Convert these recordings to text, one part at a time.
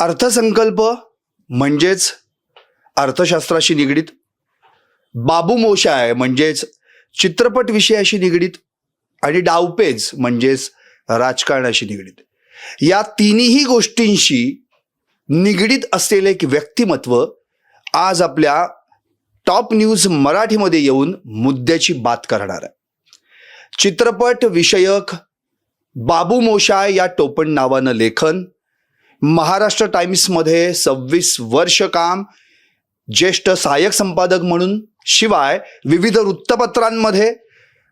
अर्थसंकल्प म्हणजेच अर्थशास्त्राशी निगडीत, बाबू मोशाय म्हणजेच चित्रपट विषयाशी निगडीत आणि डावपेच म्हणजेच राजकारणाशी निगडीत, या तिन्ही गोष्टींशी निगडीत असलेले एक व्यक्तिमत्व आज आपल्या टॉप न्यूज मराठीमध्ये येऊन मुद्द्याची बात करणार आहे. चित्रपट विषयक बाबू मोशाय या टोपण नावानं लेखन, महाराष्ट्र टाइम्समध्ये 26 वर्ष काम, ज्येष्ठ सहाय्यक संपादक म्हणून, शिवाय विविध वृत्तपत्रांमध्ये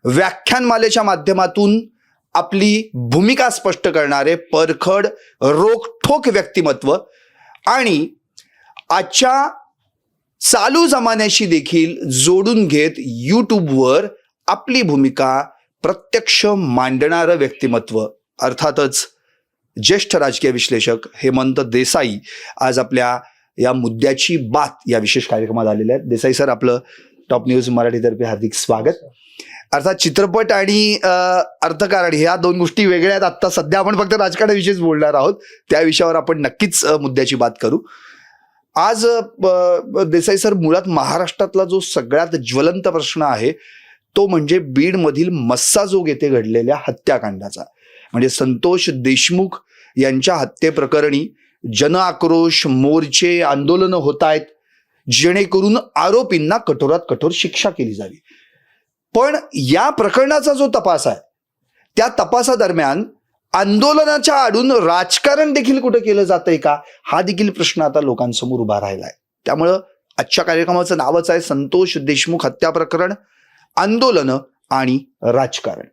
व्याख्यानमालेच्या माध्यमातून आपली भूमिका स्पष्ट करणारे परखड रोखठोक व्यक्तिमत्व आणि आजच्या चालू जमान्याशी देखील जोडून घेत यूट्यूबवर आपली भूमिका प्रत्यक्ष मांडणारं व्यक्तिमत्व, अर्थातच ज्येष्ठ राजकीय विश्लेषक हेमंत देसाई आज आपल्या या मुद्द्याची बात या विशेष कार्यक्रमात आलेले आहेत. देसाई सर, आपलं टॉप न्यूज मराठीतर्फे हार्दिक स्वागत. अर्थात चित्रपट आणि अर्थकारण ह्या दोन गोष्टी वेगळ्या आहेत. आत्ता सध्या आपण फक्त राजकारणाविषयीच बोलणार आहोत, त्या विषयावर आपण नक्कीच मुद्द्याची बात करू. आज देसाई सर, मुळात महाराष्ट्रातला जो सगळ्यात ज्वलंत प्रश्न आहे तो म्हणजे बीडमधील मस्साजोग येथे घडलेल्या हत्याकांडाचा, म्हणजे संतोष देशमुख यांच्या हत्येप्रकरणी जनआक्रोश, मोर्चे, आंदोलनं होत आहेत, जेणेकरून आरोपींना कठोरात कठोर शिक्षा केली जावी. पण या प्रकरणाचा जो तपास आहे त्या तपासादरम्यान आंदोलनाच्या आडून राजकारण देखील कुठं केलं जातंय का, हा देखील प्रश्न आता लोकांसमोर उभा राहिला आहे. त्यामुळं आजच्या कार्यक्रमाचं नावच आहे संतोष देशमुख हत्या प्रकरण, आंदोलनं आणि राजकारण.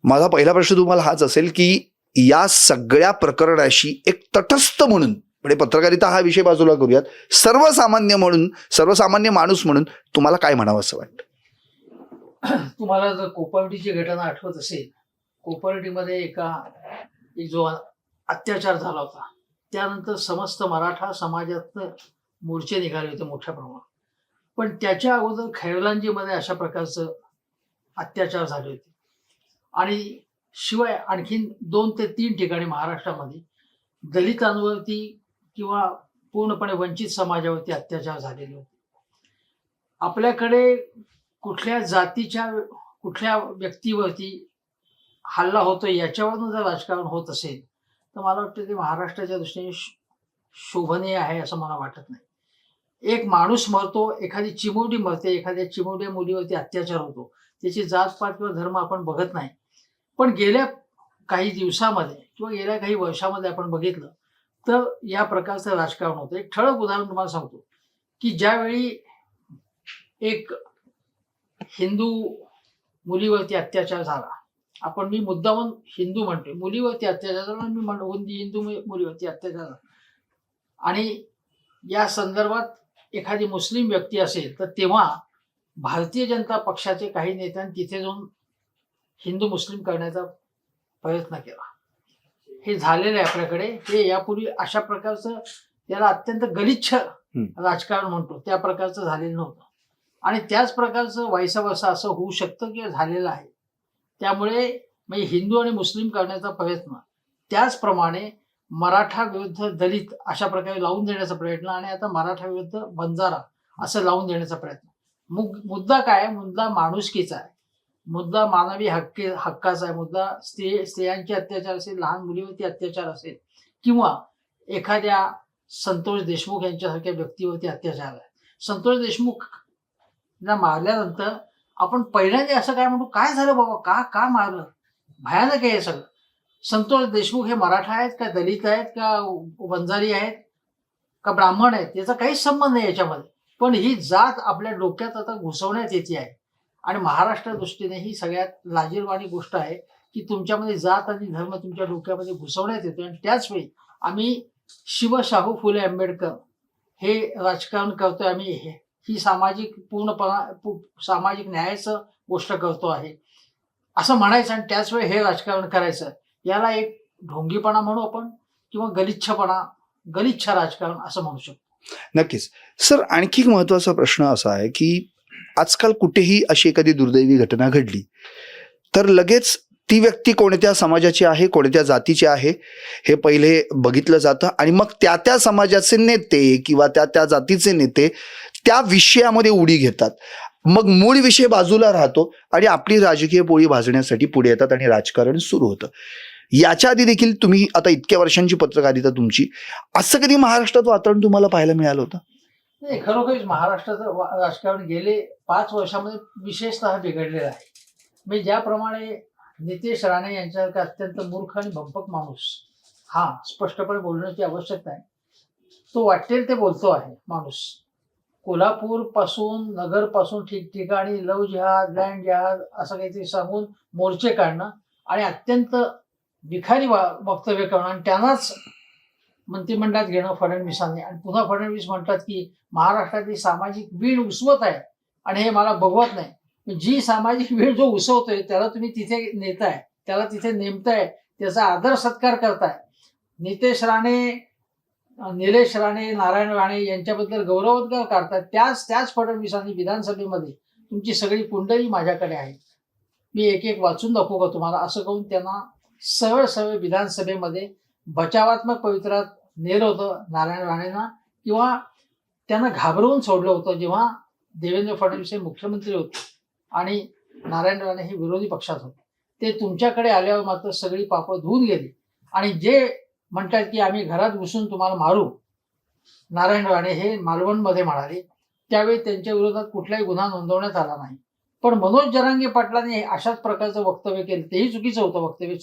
माझा पहिला प्रश्न तुम्हाला हाच असेल की या सगळ्या प्रकरणाशी एक तटस्थ म्हणून, म्हणजे पत्रकारिता हा विषय बाजूला करूयात, सर्वसामान्य माणूस म्हणून तुम्हाला काय म्हणावं असं वाटतं? तुम्हाला जर कोपर्डीची घटना आठवत असेल, कोपर्डीमध्ये एक जो अत्याचार झाला होता, त्यानंतर समस्त मराठा समाजात मोर्चे निघाले होते मोठ्या प्रमाणात. पण त्याच्या अगोदर खैरलांजीमध्ये अशा प्रकारचं अत्याचार झाले होते आणि शिवाय आणखीन 2 ते 3 ठिकाणी महाराष्ट्रामध्ये दलितांवरती किंवा पूर्णपणे वंचित समाजावरती अत्याचार झालेले होते. आपल्याकडे कुठल्या जातीच्या कुठल्या व्यक्तीवरती हल्ला होतो याच्यावरून जर राजकारण होत असेल तर मला वाटतं ते महाराष्ट्राच्या दृष्टीने शोभनीय आहे असं मला वाटत नाही. एक माणूस मरतो, एखादी चिमुरडी मरते, एखाद्या चिमुरड्या मुलीवरती अत्याचार होतो, त्याची जातपात किंवा धर्म आपण बघत नाही. पण गेल्या काही दिवसामध्ये किंवा गेल्या काही वर्षामध्ये आपण बघितलं तर या प्रकारचं राजकारण होतं. एक ठळक उदाहरण तुम्हाला सांगतो की ज्यावेळी एक हिंदू मुलीवरती अत्याचार झाला, मी मुद्दामून हिंदू म्हणतोय, मुलीवरती अत्याचार झाला, हिंदू मुलीवरती अत्याचार झाला, आणि या संदर्भात एखादी मुस्लिम व्यक्ती असेल तर तेव्हा भारतीय जनता पक्षाचे काही नेत्यांनी तिथे जाऊन हिंदू मुस्लिम करण्याचा प्रयत्न केला. हे झालेलं आहे आपल्याकडे. हे यापूर्वी अशा प्रकारचं, त्याला अत्यंत गलिच्छ राजकारण म्हणतो, त्या प्रकारचं झालेलं नव्हतं. आणि त्याच प्रकारचं वाईसा वर्षा असं होऊ शकतं किंवा झालेलं आहे. त्यामुळे म्हणजे हिंदू आणि मुस्लिम करण्याचा प्रयत्न, त्याचप्रमाणे मराठा विरुद्ध दलित अशा प्रकारे लावून देण्याचा प्रयत्न, आणि आता मराठा विरुद्ध बंजारा असं लावून देण्याचा प्रयत्न. मुद्दा काय? मुद्दा माणुसकीचा आहे, मुद्दा मानवी हक्काचा आहे, मुद्दा स्त्रियांचे अत्याचार असेल, लहान मुलीवरती अत्याचार असेल, किंवा एखाद्या संतोष देशमुख यांच्यासारख्या व्यक्तीवरती अत्याचार आहे. संतोष देशमुख ना मारल्यानंतर आपण पहिल्यांदा असं काय म्हणतो, काय झालं बाबा, का मारलं, भयानक आहे हे सगळं. संतोष देशमुख हे मराठा आहेत का, दलित आहेत का, वंजारी आहेत का, ब्राह्मण आहेत, याचा काहीच संबंध नाही याच्यामध्ये. पण ही जात आपल्या डोक्यात आता घुसवण्यात येते आहे, आणि महाराष्ट्र दृष्टीने ही सगळ्यात लाजिरवाणी गोष्ट आहे की तुमच्यामध्ये जात आणि धर्म तुमच्या डोक्यामध्ये घुसवण्यात येतो. आणि त्याचवेळी आम्ही शिवशाहू फुले आंबेडकर हे राजकारण करतोय, आम्ही ही सामाजिक न्यायाचं गोष्ट करतो आहे असं म्हणायचं, आणि त्याच वेळी हे राजकारण करायचं. याला एक ढोंगीपणा म्हणू आपण, किंवा गलिच्छ राजकारण असं म्हणू शकतो. नक्कीच सर. आणखी एक महत्वाचा प्रश्न असा आहे की आजकाल कुठेही अशी एखादी दुर्दैवी घटना घडली तर लगेच ती व्यक्ती कोणत्या समाजाची आहे, कोणत्या जातीची आहे हे पहिले बघितलं जातं आणि मग त्या त्या समाजाचे नेते किंवा त्या त्या जातीचे नेते त्या विषयामध्ये उडी घेतात. मग मूळ विषय बाजूला राहतो आणि आपली राजकीय पोळी भाजण्यासाठी पुढे येतात आणि राजकारण सुरू होतं. याच्या आधी देखील तुम्ही आता इतक्या वर्षांची पत्रकारिता तुमची, असं कधी महाराष्ट्रात वातावरण तुम्हाला पाहायला मिळालं होतं? नाही, खरोखरीच महाराष्ट्राचं राजकारण गेले 5 वर्षामध्ये विशेषतः बिघडलेलं आहे. म्हणजे ज्याप्रमाणे नितेश राणे यांच्यासारखा अत्यंत मूर्ख आणि भंपक माणूस, हा स्पष्टपणे बोलण्याची आवश्यकता आहे, तो वाटेल ते बोलतो आहे माणूस. कोल्हापूर पासून नगर पासून ठिकठिकाणी लव जिहाद, लँड जिहाद असं काहीतरी सांगून मोर्चे काढणं आणि अत्यंत विखारी वक्तव्य करणं आणि त्यांनाच मंत्रिमंडळात घेणं फडणवीसांनी. आणि पुन्हा फडणवीस म्हणतात की महाराष्ट्रातली सामाजिक वीण उसवत आहे आणि हे मला बघवत नाही. जी सामाजिक वीण जो उसवतोय त्याला तुम्ही तिथे नेताय, त्याला तिथे नेमताय, त्याचा आदर सत्कार करताय. नितेश राणे, निलेश राणे, नारायण राणे यांच्याबद्दल गौरवोद्गार काढतात. त्याच फडणवीसांनी विधानसभेमध्ये तुमची सगळी कुंडली माझ्याकडे आहे, मी एक एक वाचून दाखवू का तुम्हाला, असं करून त्यांना सरळ सरळ विधानसभेमध्ये बचावात्मक पवित्रात नेलं होतं नारायण राणेंना, किंवा त्यांना घाबरवून सोडलं होतं जेव्हा देवेंद्र फडणवीस हे मुख्यमंत्री होते आणि नारायण राणे हे विरोधी पक्षात होते. ते तुमच्याकडे आल्यावर मात्र सगळी पापं धुवून गेली आणि जे म्हणतात की आम्ही घरात घुसून तुम्हाला मारू, नारायण राणे हे मालवणमध्ये म्हणाले. त्यावेळी त्यांच्या विरोधात कुठलाही गुन्हा नोंदवण्यात आला नाही. पण मनोज जरांगे पाटलांनी अशाच प्रकारचं वक्तव्य केलं, तेही चुकीचं होतं वक्तव्य,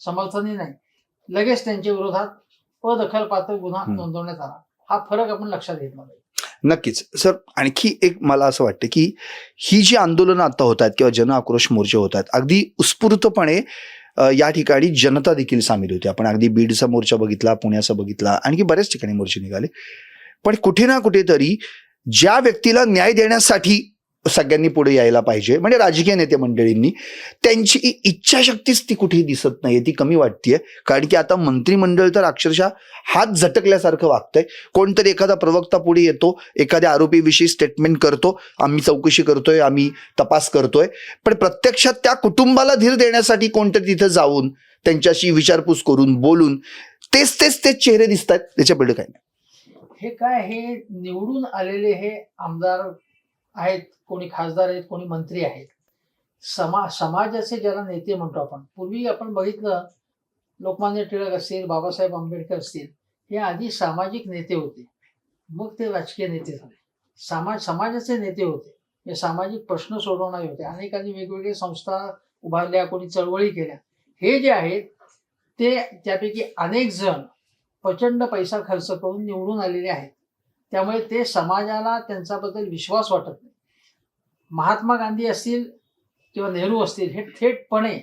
समर्थनही नाही. लगेच त्यांच्या विरोधात अदखलपात्र गुन्हा नोंदवण्यात आला. हा फरक आपण लक्षात घेतला पाहिजे. नक्कीच सर. आणखी एक मला असं वाटतं की ही जी आंदोलनं आता होत आहेत किंवा जन आक्रोश मोर्चे होत आहेत, अगदी उत्स्फूर्तपणे या ठिकाणी जनता देखील सामील होती. आपण अगदी बीडचा मोर्चा बघितला, पुण्याचा बघितला, आणखी बऱ्याच ठिकाणी मोर्चे निघाले. पण कुठे ना कुठेतरी ज्या व्यक्तीला न्याय देण्यासाठी सगळ्यांनी पुढे यायला पाहिजे, म्हणजे राजकीय नेते मंडळींनी, त्यांची इच्छाशक्तीच ती कुठेही दिसत नाहीये, ती कमी वाटतेय. कारण की आता मंत्रिमंडळ तर अक्षरशः हात झटकल्यासारखं वागतंय. कोणतरी एखादा प्रवक्ता पुढे येतो, एखाद्या आरोपीविषयी स्टेटमेंट करतो, आम्ही चौकशी करतोय, आम्ही तपास करतोय, पण प्रत्यक्षात त्या कुटुंबाला धीर देण्यासाठी कोणतरी तिथं जाऊन त्यांच्याशी विचारपूस करून बोलून तेच चेहरे दिसत आहेत. त्याच्या पुढे काय नाही. हे काय, हे निवडून आलेले हे आमदार आहेत, कोणी खासदार आहेत, कोणी मंत्री आहेत, समाजाचे ज्याला नेते म्हणतो आपण. पूर्वी आपण बघितलं, लोकमान्य टिळक असतील, बाबासाहेब आंबेडकर असतील, हे आधी सामाजिक नेते होते, मग ते राजकीय नेते झाले. समाजाचे नेते होते, हे सामाजिक प्रश्न सोडवणारे होते. अनेकांनी वेगवेगळ्या संस्था उभारल्या, कोणी चळवळी केल्या. हे जे आहेत ते त्यापैकी अनेक जण प्रचंड पैसा खर्च करून निवडून आलेले आहेत. त्यामुळे ते समाजाला त्यांच्याबद्दल विश्वास वाटत नाही. महात्मा गांधी असतील किंवा नेहरू असतील, हे थेटपणे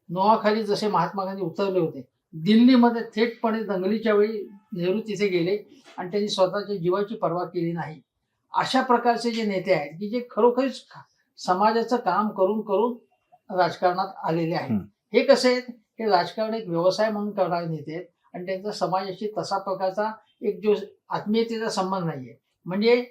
नोआखाली जसे महात्मा गांधी उतरले होते, दिल्लीमध्ये थेटपणे दंगलीच्या वेळी नेहरू तिथे गेले आणि त्यांनी स्वतःच्या जीवाची पर्वा केली नाही. अशा प्रकारचे जे नेते आहेत की जे खरोखरच समाजाचं काम करून करून राजकारणात आलेले आहेत. हे कसे आहेत, हे राजकारण एक व्यवसाय म्हणून करणारे नेते आहेत आणि त्यांचा समाजाशी तसा प्रकारचा एक जो आत्मीयतेचा संबंध नाहीये. म्हणजे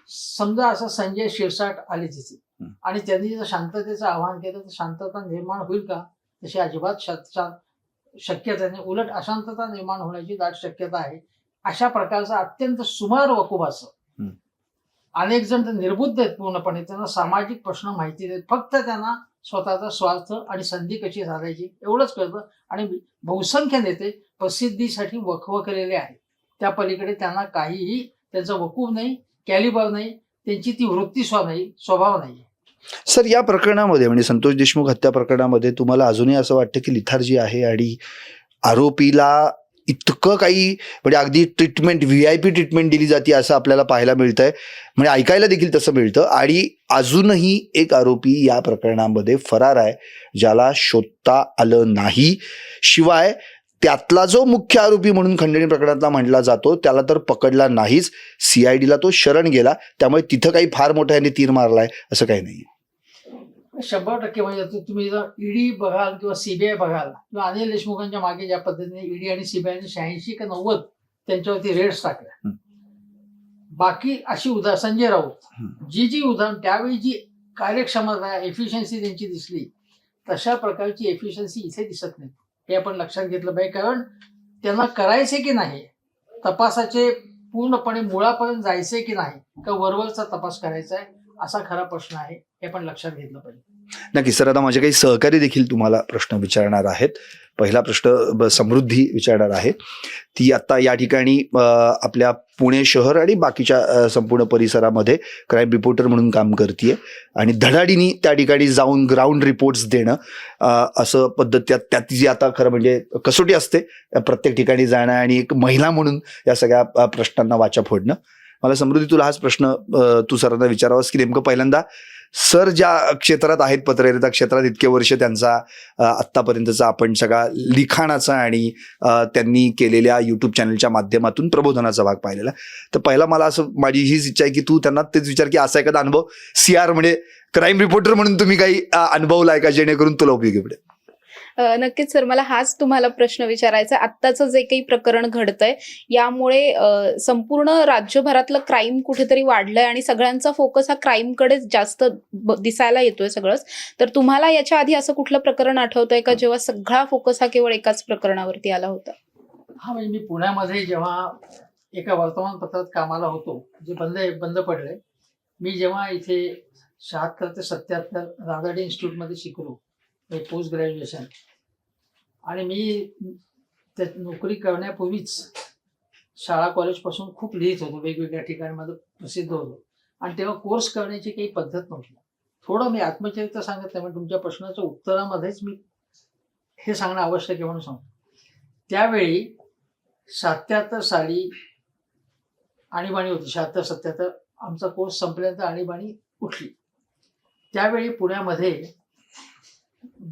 समजा असं संजय शिरसाट आले तिथे आणि त्यांनी जर शांततेचं आवाहन केलं तर शांतता निर्माण होईल का? तशी अजिबात शक्यता नाही. उलट अशांतता निर्माण होण्याची दाट शक्यता आहे. अशा प्रकारचं अत्यंत सुमार वकुबाचं अनेक जण निर्बुद्ध आहेत पूर्णपणे. त्यांना सामाजिक प्रश्न माहिती देत, फक्त त्यांना स्वतःचा स्वार्थ आणि संधी कशी साधायची एवढंच कळतं. आणि बहुसंख्य नेते प्रसिद्धीसाठी वखवकलेले आहेत. त्या पलीकडे त्यांना काहीही त्यांचा वकूफ नाही, कॅलिबर नाही, त्यांची ती वृत्ती स्वभाव नाही. सर, या प्रकरणामध्ये म्हणजे संतोष देशमुख हत्या प्रकरणामध्ये तुम्हाला अजूनही असं वाटतं की लिथार्जी आहे आणि आरोपीला इतकं काही म्हणजे अगदी ट्रीटमेंट, VIP ट्रीटमेंट दिली जाते असं आपल्याला पाहायला मिळतंय, म्हणजे ऐकायला देखील तसं मिळतं. आणि अजूनही एक आरोपी या प्रकरणामध्ये फरार आहे, ज्याला शोधता आलं नाही. शिवाय त्यातला जो मुख्य आरोपी म्हणून खंडणी प्रकरणातला म्हटला जातो त्याला तर पकडला नाहीच. CIDला तो शरण गेला. त्यामुळे तिथं काही फार मोठा याने तीर मारलाय असं काही नाही. 100% म्हणजे तुम्ही जर ईडी बघाल किंवा CBI बघाल किंवा अनिल देशमुखांच्या मागे ज्या पद्धतीने ईडी आणि CBIने 86 का 90 त्यांच्यावरती रेड्स टाकल्या. बाकी अशी उदाहरण संजय राऊत जी उदाहरण त्यावेळी जी कार्यक्षमता, एफिशियन्सी त्यांची दिसली, तशा प्रकारची एफिशियन्सी इथे दिसत नाही. हे आपण लक्षात घेतलं पाहिजे, कारण त्यांना करायचे की नाही, तपासाचे पूर्णपणे मुळापर्यंत जायचंय की नाही, का वरवरचा तपास करायचा आहे, असा खरा प्रश्न आहे. हे आपण लक्षात घेतलं पाहिजे. नक्की सर. आता माझे काही सहकारी देखील तुम्हाला प्रश्न विचारणार आहेत. पहिला प्रश्न समृद्धी विचारणार आहे. ती आता या ठिकाणी आपल्या पुणे शहर आणि बाकीच्या संपूर्ण परिसरामध्ये क्राईम रिपोर्टर म्हणून काम करते आणि धडाडीने त्या ठिकाणी जाऊन ग्राउंड रिपोर्ट्स देणं असं पद्धत त्यात जी आता खरं म्हणजे कसोटी असते प्रत्येक ठिकाणी जाणं आणि एक महिला म्हणून या सगळ्या प्रश्नांना वाचा फोडणं. मला समृद्धी तुला हाच प्रश्न तू सरांना विचारावास की नेमकं पहिल्यांदा सर ज्या क्षेत्रात आहेत, पत्रकारिता क्षेत्रात इतके वर्ष त्यांचा आत्तापर्यंतचा आपण सगळा लिखाणाचा आणि त्यांनी केलेल्या युट्यूब चॅनलच्या माध्यमातून प्रबोधनाचा भाग पाहिलेला. तर पहिला मला असं माझी हीच इच्छा आहे की तू त्यांना तेच विचार की असा एखादा अनुभव CR म्हणजे क्राईम रिपोर्टर म्हणून तुम्ही काही अनुभवलाय का, जेणेकरून तुला उपयोगी पडेल. नक्कीच सर, मला हाच तुम्हाला प्रश्न विचारायचा. आत्ताचं जे काही प्रकरण घडतंय यामुळे संपूर्ण राज्यभरातलं क्राईम कुठेतरी वाढलंय आणि सगळ्यांचा फोकस हा क्राईमकडेच जास्त दिसायला येतोय सगळंच. तर तुम्हाला याच्या आधी असं कुठलं प्रकरण आठवतंय का जेव्हा सगळा फोकस हा केवळ एकाच प्रकरणावरती आला होता? हा, म्हणजे मी पुण्यामध्ये जेव्हा एका वर्तमानपत्रात कामाला होतो, जे बंद पडलंय, मी जेव्हा इथे 76 ते 77 रादाडी इन्स्टिट्यूटमध्ये शिकलो पोस्ट ग्रॅज्युएशन, आणि मी त्या नोकरी करण्यापूर्वीच शाळा कॉलेजपासून खूप लिहित होतो, वेगवेगळ्या ठिकाणी माझं प्रसिद्ध होतो. आणि तेव्हा कोर्स करण्याची काही पद्धत नव्हती. थोडं मी आत्मचरित्र सांगत नाही, पण तुमच्या प्रश्नाच्या उत्तरामध्येच मी हे सांगणं आवश्यक आहे म्हणून सांगतो. त्यावेळी 77 साली आणीबाणी होती. 76-77 आमचा कोर्स संपल्यानंतर आणीबाणी उठली. त्यावेळी पुण्यामध्ये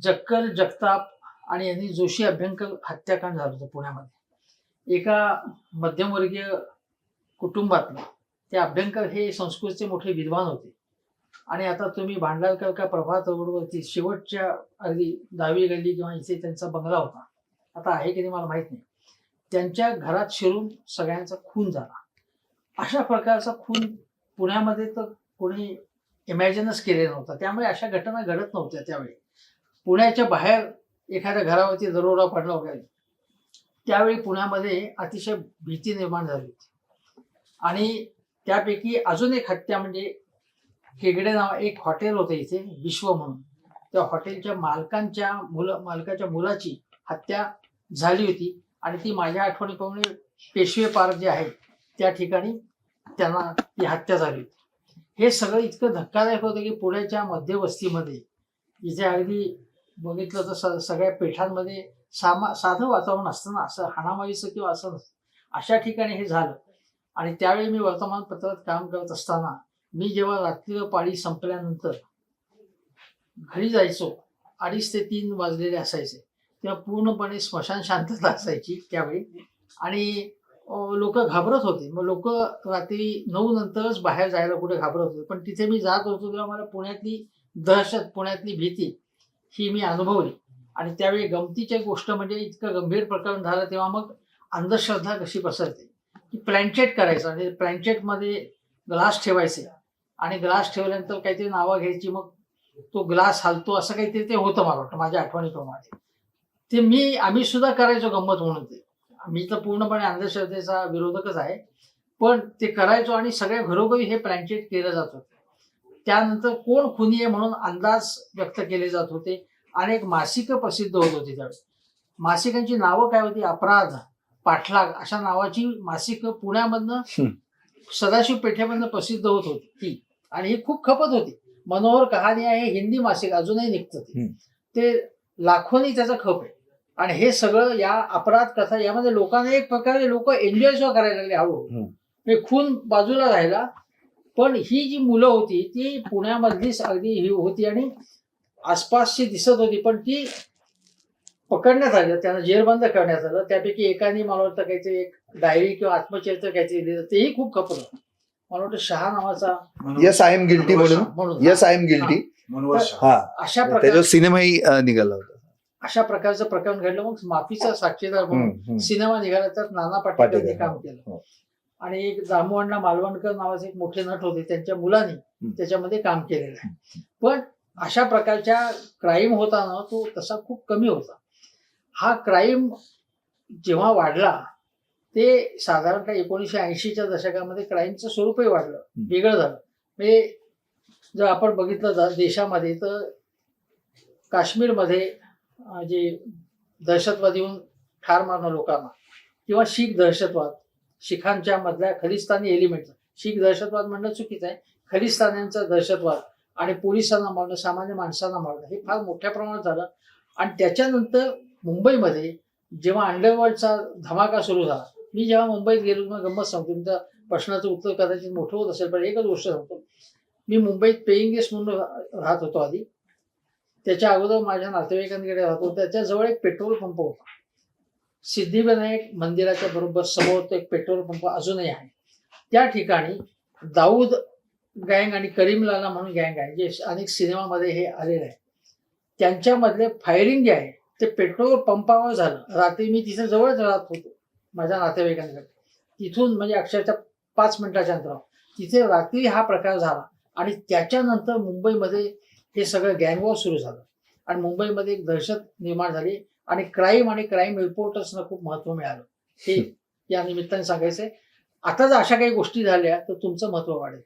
जक्कल, जगताप आणि यांनी जोशी अभ्यंकर हत्याकांड झालं होतं पुण्यामध्ये. एका मध्यमवर्गीय कुटुंबातले ते अभ्यंकर हे संस्कृतचे मोठे विद्वान होते. आणि आता तुम्ही भांडारकर का प्रभात रोडवरती शेवटच्या अगदी 10वी गल्ली किंवा इथे त्यांचा बंगला होता, आता आहे की नाही मला माहित नाही, त्यांच्या घरात शिरून सगळ्यांचा खून झाला. अशा प्रकारचा खून पुण्यामध्ये तर कोणी इमॅजिनच केलेला नव्हता. त्यामुळे अशा घटना घडत नव्हत्या त्यावेळी. पुण्याच्या बाहेर एखाद्या घरावरती दरोडा पडला वगैरे, त्यावेळी पुण्यामध्ये अतिशय भीती निर्माण झाली होती. आणि त्यापैकी अजून एक हत्या म्हणजे हेगडे नाव एक हॉटेल होतं इथे विश्व म्हणून, त्या हॉटेलच्या मालकाच्या मुलाची हत्या झाली होती. आणि ती माझ्या आठवणीप्रमाणे पेशवे पार्क जे आहे त्या ठिकाणी त्यांना ती हत्या झाली होती. हे सगळं इतकं धक्कादायक होतं की पुण्याच्या मध्यवस्तीमध्ये इथे अगदी बघितलं तर सगळ्या पेठांमध्ये साधं वातावरण असतं ना, असं हाणामारीचं किंवा असं नसतं, अशा ठिकाणी हे झालं. आणि त्यावेळी मी वर्तमानपत्रात काम करत असताना मी जेव्हा रात्री पाळी संपल्यानंतर घरी जायचो, 2:30 ते 3 वाजलेले असायचे, तेव्हा पूर्णपणे स्मशान शांतता असायची त्यावेळी. आणि लोक घाबरत होते. मग लोक रात्री 9 नंतरच बाहेर जायला कुठे घाबरत होते. पण तिथे मी जात होतो तेव्हा मला पुण्यातली दहशत, पुण्यातली भीती ही मी अनुभवली. आणि त्यावेळी गमतीची गोष्ट म्हणजे इतकं गंभीर प्रकरण झालं तेव्हा मग अंधश्रद्धा कशी पसरते की प्लॅन्चेट करायचं, आणि प्लॅन्चेटमध्ये ग्लास ठेवायचे आणि ग्लास ठेवल्यानंतर काहीतरी नावं घ्यायची, मग तो ग्लास हलतो असं काहीतरी ते होतं मला वाटतं माझ्या आठवणीप्रमाणे. ते आम्ही सुद्धा करायचो गंमत म्हणून. ते मी तर पूर्णपणे अंधश्रद्धेचा विरोधकच आहे, पण ते करायचो आणि सगळ्या घरोघरी हे प्लॅन्चेट केलं जात होतं. त्यानंतर कोण खुनी आहे म्हणून अंदाज व्यक्त केले जात होते. अनेक मासिकं प्रसिद्ध होत होती त्यावेळी. मासिकांची नावं काय होती, अपराध, पाठलाग अशा नावाची मासिकं पुण्यामधनं सदाशिव पेठेमधनं प्रसिद्ध होत होती ती, आणि ही खूप खपत होती. मनोहर कहाणी आहे हिंदी मासिक अजूनही निघतं, ते लाखोनी त्याचा खप आहे. आणि हे सगळं या अपराध कथा यामध्ये लोकांना एक प्रकारे लोक एन्जॉय सुद्धा करायला लागले हळूहळू. खून बाजूला राहिला, पण ही जी मुलं होती ती पुण्यामधलीच अगदी ही होती आणि आसपासची दिसत होती, पण ती पकडण्यात आली, त्यांना जेरबंद करण्यात आलं. त्यापैकी एकाने मला वाटतं काहीतरी एक डायरी किंवा आत्मचरित्र काहीतरी लिहिलं, तेही खूप खपत होतं. मला वाटतं शहा नावाचा यस आय एम गिल्टी म्हणून, यस आय एम गिल्टी, अशा प्रकारे सिनेमाही निघाला होता. अशा प्रकारचं प्रकरण घडलं. मग माफीचा साक्षीदार म्हणून सिनेमा निघाला, त्यात नाना पाटेकरने काम केलं. आणि एक दामोअण्णा मालवणकर नावाचे एक मोठे नट होते, त्यांच्या मुलांनी त्याच्यामध्ये काम केलेलं आहे. पण अशा प्रकारच्या क्राईम होताना तो तसा खूप कमी होता. हा क्राईम जेव्हा वाढला ते साधारणतः 1980च्या दशकामध्ये क्राईमचं स्वरूपही वाढलं, वेगळं झालं. म्हणजे जर आपण बघितलं तर देशामध्ये तर काश्मीरमध्ये जे दहशतवादी येऊन ठार मारणं लोकांना, किंवा शीख दहशतवाद, शिखांच्या मधल्या खलिस्तानी एलिमेंट, शीख दहशतवाद म्हणणं चुकीचं आहे, खलिस्तान्यांचा दहशतवाद आणि पोलिसांना मारणं, सामान्य माणसांना मारणं, हे फार मोठ्या प्रमाणात झालं. आणि त्याच्यानंतर मुंबईमध्ये जेव्हा अंडरवर्ल्डचा धमाका सुरू झाला, मी जेव्हा मुंबईत गेलो, मग गंमत सांगतो, तुमच्या प्रश्नाचं उत्तर कदाचित मोठं होत असेल, पण एकच गोष्ट सांगतो. मी मुंबईत पेईंग गेस्ट म्हणून राहत होतो आधी. त्याच्या अगोदर माझ्या नातेवाईकांकडे राहतो. त्याच्याजवळ एक पेट्रोल पंप होता. सिद्धिविनायक मंदिराच्या बरोबर समोर तो एक पेट्रोल पंप अजूनही आहे. त्या ठिकाणी दाऊद गँग आणि करीम लाला म्हणून गँग आहे, जे अनेक सिनेमामध्ये हे आलेले आहे. त्यांच्यामधले फायरिंग जे आहे ते पेट्रोल पंपावर झालं. रात्री मी तिथे जवळच राहत होतो माझ्या नातेवाईकांकडे. तिथून म्हणजे अक्षरशः 5 मिनिटाच्या अंतरावर तिथे रात्री हा प्रकार झाला. आणि त्याच्यानंतर मुंबईमध्ये हे सगळं गँगवॉर सुरू झालं आणि मुंबईमध्ये एक दहशत निर्माण झाली आणि क्राईम रिपोर्टर्सना खूप महत्व मिळालं. हे या निमित्ताने सांगायचंय. आता जर अशा काही गोष्टी झाल्या तर तुमचं महत्व वाढेल.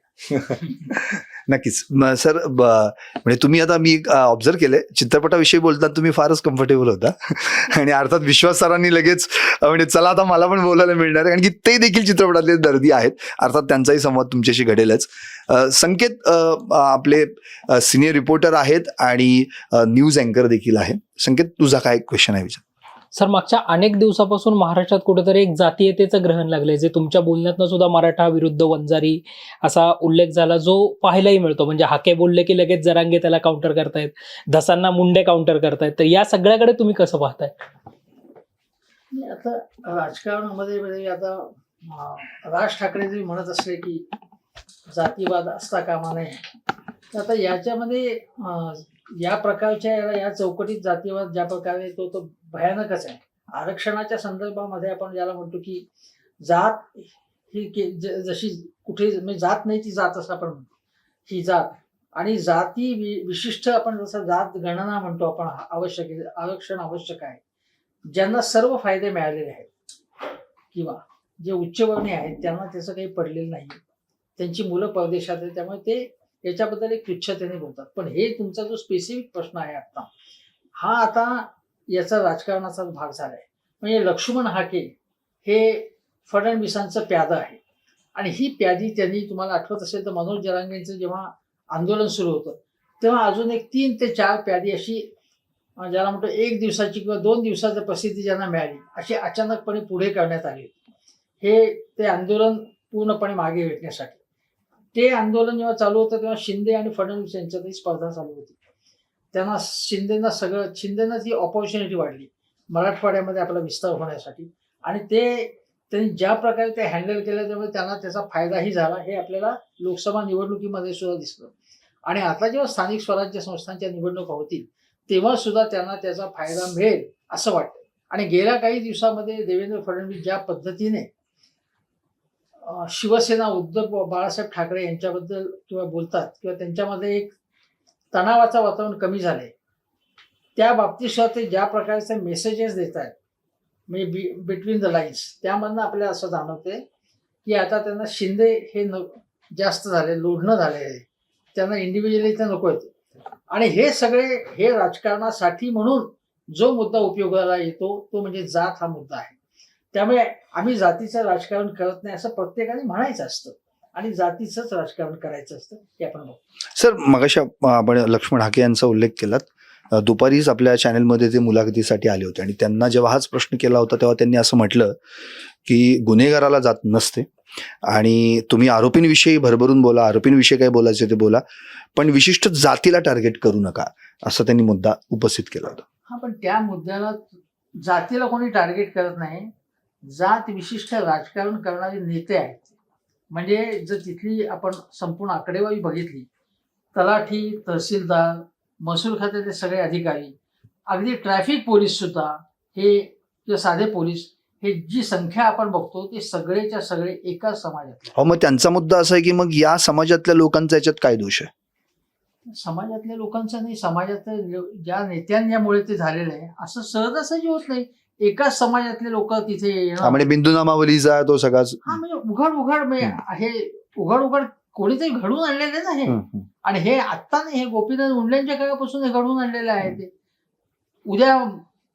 नक्कीच. सर, म्हणजे तुम्ही आता मी ऑब्झर्व केलंय, चित्रपटाविषयी बोलताना तुम्ही फारच कम्फर्टेबल होता आणि अर्थात विश्वास सरांनी लगेच म्हणजे चला आता मला पण बोलायला मिळणार आहे, कारण की ते देखील चित्रपटातले दर्दी आहेत. अर्थात त्यांचाही संवाद तुमच्याशी घडेलच. संकेत आपले सिनियर रिपोर्टर आहेत आणि न्यूज अँकर देखील आहे. संकेत, तुझा काय क्वेश्चन आहे विचार? सर, मागच्या अनेक दिवसापासून महाराष्ट्रात कुठेतरी एक जातीयतेचं ग्रहण लागलंय, जे तुमच्या बोलण्यातनं सुद्धा मराठा विरुद्ध वंजारी असा उल्लेख झाला, जो पाहायलाही मिळतो. म्हणजे हाके बोलले की लगेच जरांगे त्याला काउंटर करतायत, धसांना मुंडे काउंटर करतायत. तर या सगळ्याकडे तुम्ही कसं पाहताय? आता राजकारणामध्ये म्हणजे आता राज ठाकरे जरी म्हणत असले की जातीवाद असता कामा नये, तर आता याच्यामध्ये या प्रकारच्या या चौकटीत जातीवाद ज्या प्रकारे तो भयानकच आहे. आरक्षणाच्या संदर्भामध्ये आपण ज्याला म्हणतो की जात ही जशी कुठे म्हणजे जात नाही ती जात असं आपण म्हणतो, ही जात आणि जाती विशिष्ट आपण जसं जात गणना म्हणतो आपण आवश्यक आहे, आरक्षण आवश्यक आहे. ज्यांना सर्व फायदे मिळालेले आहेत किंवा जे उच्चवर्णीय आहेत त्यांना त्याचं काही पडलेलं नाही, त्यांची मुलं परदेशात आहेत, त्यामुळे ते याच्याबद्दल एक तुच्छतेने बोलतात. पण हे तुमचा जो स्पेसिफिक प्रश्न आहे आता, हा आता याचा राजकारणाचाच भाग झालाय. म्हणजे लक्ष्मण हाके हे फडणवीसांचं प्यादं आहे आणि ही प्यादी त्यांनी, तुम्हाला आठवत असेल तर मनोज जरांगेंचं जेव्हा आंदोलन सुरू होतं तेव्हा अजून एक 3 ते 4 प्यादी अशी ज्याला म्हणतो 1 दिवसाची किंवा 2 दिवसाची प्रसिद्धी ज्यांना मिळाली अशी अचानकपणे पुढे करण्यात आली. हे ते आंदोलन पूर्णपणे मागे भेटण्यासाठी. ते आंदोलन जेव्हा चालू होतं तेव्हा शिंदे आणि फडणवीस यांच्यातही स्पर्धा चालू होती. त्यांना शिंदेना ती ऑपॉर्च्युनिटी वाढली मराठवाड्यामध्ये आपला विस्तार होण्यासाठी आणि त्यांनी ज्या प्रकारे ते हँडल केलं त्यामुळे त्यांना त्याचा फायदाही झाला. हे आपल्याला लोकसभा निवडणुकीमध्ये सुद्धा दिसलं आणि आता जेव्हा स्थानिक स्वराज्य संस्थांच्या निवडणुका होतील तेव्हा सुद्धा त्यांना त्याचा फायदा मिळेल असं वाटतं. आणि गेल्या काही दिवसामध्ये देवेंद्र फडणवीस ज्या पद्धतीने शिवसेना उद्धव बाळासाहेब ठाकरे यांच्याबद्दल किंवा बोलतात किंवा त्यांच्यामध्ये एक तणावाचं वातावरण कमी झालंय, त्या बाबतीत सुद्धा ते ज्या प्रकारचे मेसेजेस देत आहेत म्हणजे बिटवीन द लाईन्स, त्यामधनं आपल्याला असं जाणवते की आता त्यांना शिंदे हे जास्त झाले, लोढणं झाले, त्यांना इंडिव्हिज्युअली ते नको येते. आणि हे सगळे हे राजकारणासाठी म्हणून जो मुद्दा उपयोगाला येतो तो म्हणजे जात हा मुद्दा आहे. त्यामुळे आम्ही जातीचं राजकारण करत नाही असं प्रत्येकाने म्हणायचं असतं आणि जातीचंच राजकारण करायचं असतं हे आपण बघतो. सर, मगाशी आपण लक्ष्मण हाके यांचा उल्लेख केलात. दुपारीच आपल्या चॅनलमध्ये ते मुलाखतीसाठी आले होते आणि त्यांना जेव्हा हाच प्रश्न केला होता तेव्हा त्यांनी असं म्हटलं की गुन्हेगाराला जात नसते आणि तुम्ही आरोपींविषयी भरभरून बोला, आरोपींविषयी काय बोलायचे ते बोला, पण विशिष्ट जातीला टार्गेट करू नका असं त्यांनी मुद्दा उपस्थित केला होता. हा, पण त्या मुद्द्याला जातीला कोणी टार्गेट करत नाही. जात विशिष्ट राजकारण करणारे नेते आहेत. म्हणजे जर तिथली आपण संपूर्ण आकडेवारी बघितली, तलाठी, तहसीलदार, महसूल खात्याचे सगळे अधिकारी, अगदी ट्रॅफिक पोलीस सुद्धा हे किंवा साधे पोलीस, हे जी संख्या आपण बघतो ते सगळेच्या सगळे एकाच समाजातले. हो, मग त्यांचा मुद्दा असा आहे की मग या समाजातल्या लोकांचा याच्यात काय दोष आहे? समाजातल्या लोकांचं नाही, समाजातल्या ज्या नेत्यांमुळे ते झालेलं आहे असं सहजासहजी होत नाही. एकाच समाजातले लोक तिथे येणार. म्हणजे बिंदू नामावलीचा तो सगळाच. हा म्हणजे उघड हे उघड कोणीतरी घडवून आणलेलं ना हे. आणि हे आत्ता नाही, हे गोपीनाथ मुंडेंच्या काळापासून हे घडवून आणलेलं आहे. ते उद्या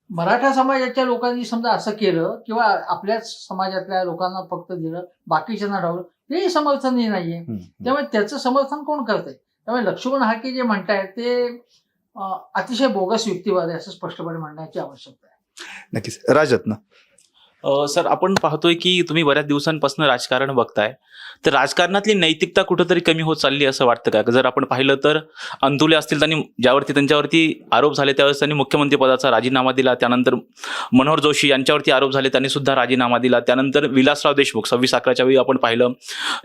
मराठा समाजाच्या लोकांनी समजा असं केलं किंवा आपल्याच समाजातल्या लोकांना फक्त दिलं, बाकीच्यांना डावलं, ते समर्थनही नाहीये. त्यामुळे त्याचं समर्थन कोण करतंय? त्यामुळे लक्ष्मण हाके जे म्हणतायत ते अतिशय बोगस युक्तिवाद आहे असं स्पष्टपणे म्हणण्याची आवश्यकता आहे. नक्कीच. राजरत्न. सर, आपण पाहतोय की तुम्ही बऱ्याच दिवसांपासून राजकारण बघताय, तर राजकारणातली नैतिकता कुठेतरी कमी होत चालली असं वाटतं का? जर आपण पाहिलं तर अंतुले असतील, त्यांनी त्यांच्यावरती आरोप झाले त्यावेळेस त्यांनी मुख्यमंत्री पदाचा राजीनामा दिला. त्यानंतर मनोहर जोशी यांच्यावरती आरोप झाले, त्यांनी सुद्धा राजीनामा दिला. त्यानंतर विलासराव देशमुख 26/11च्या वेळी आपण पाहिलं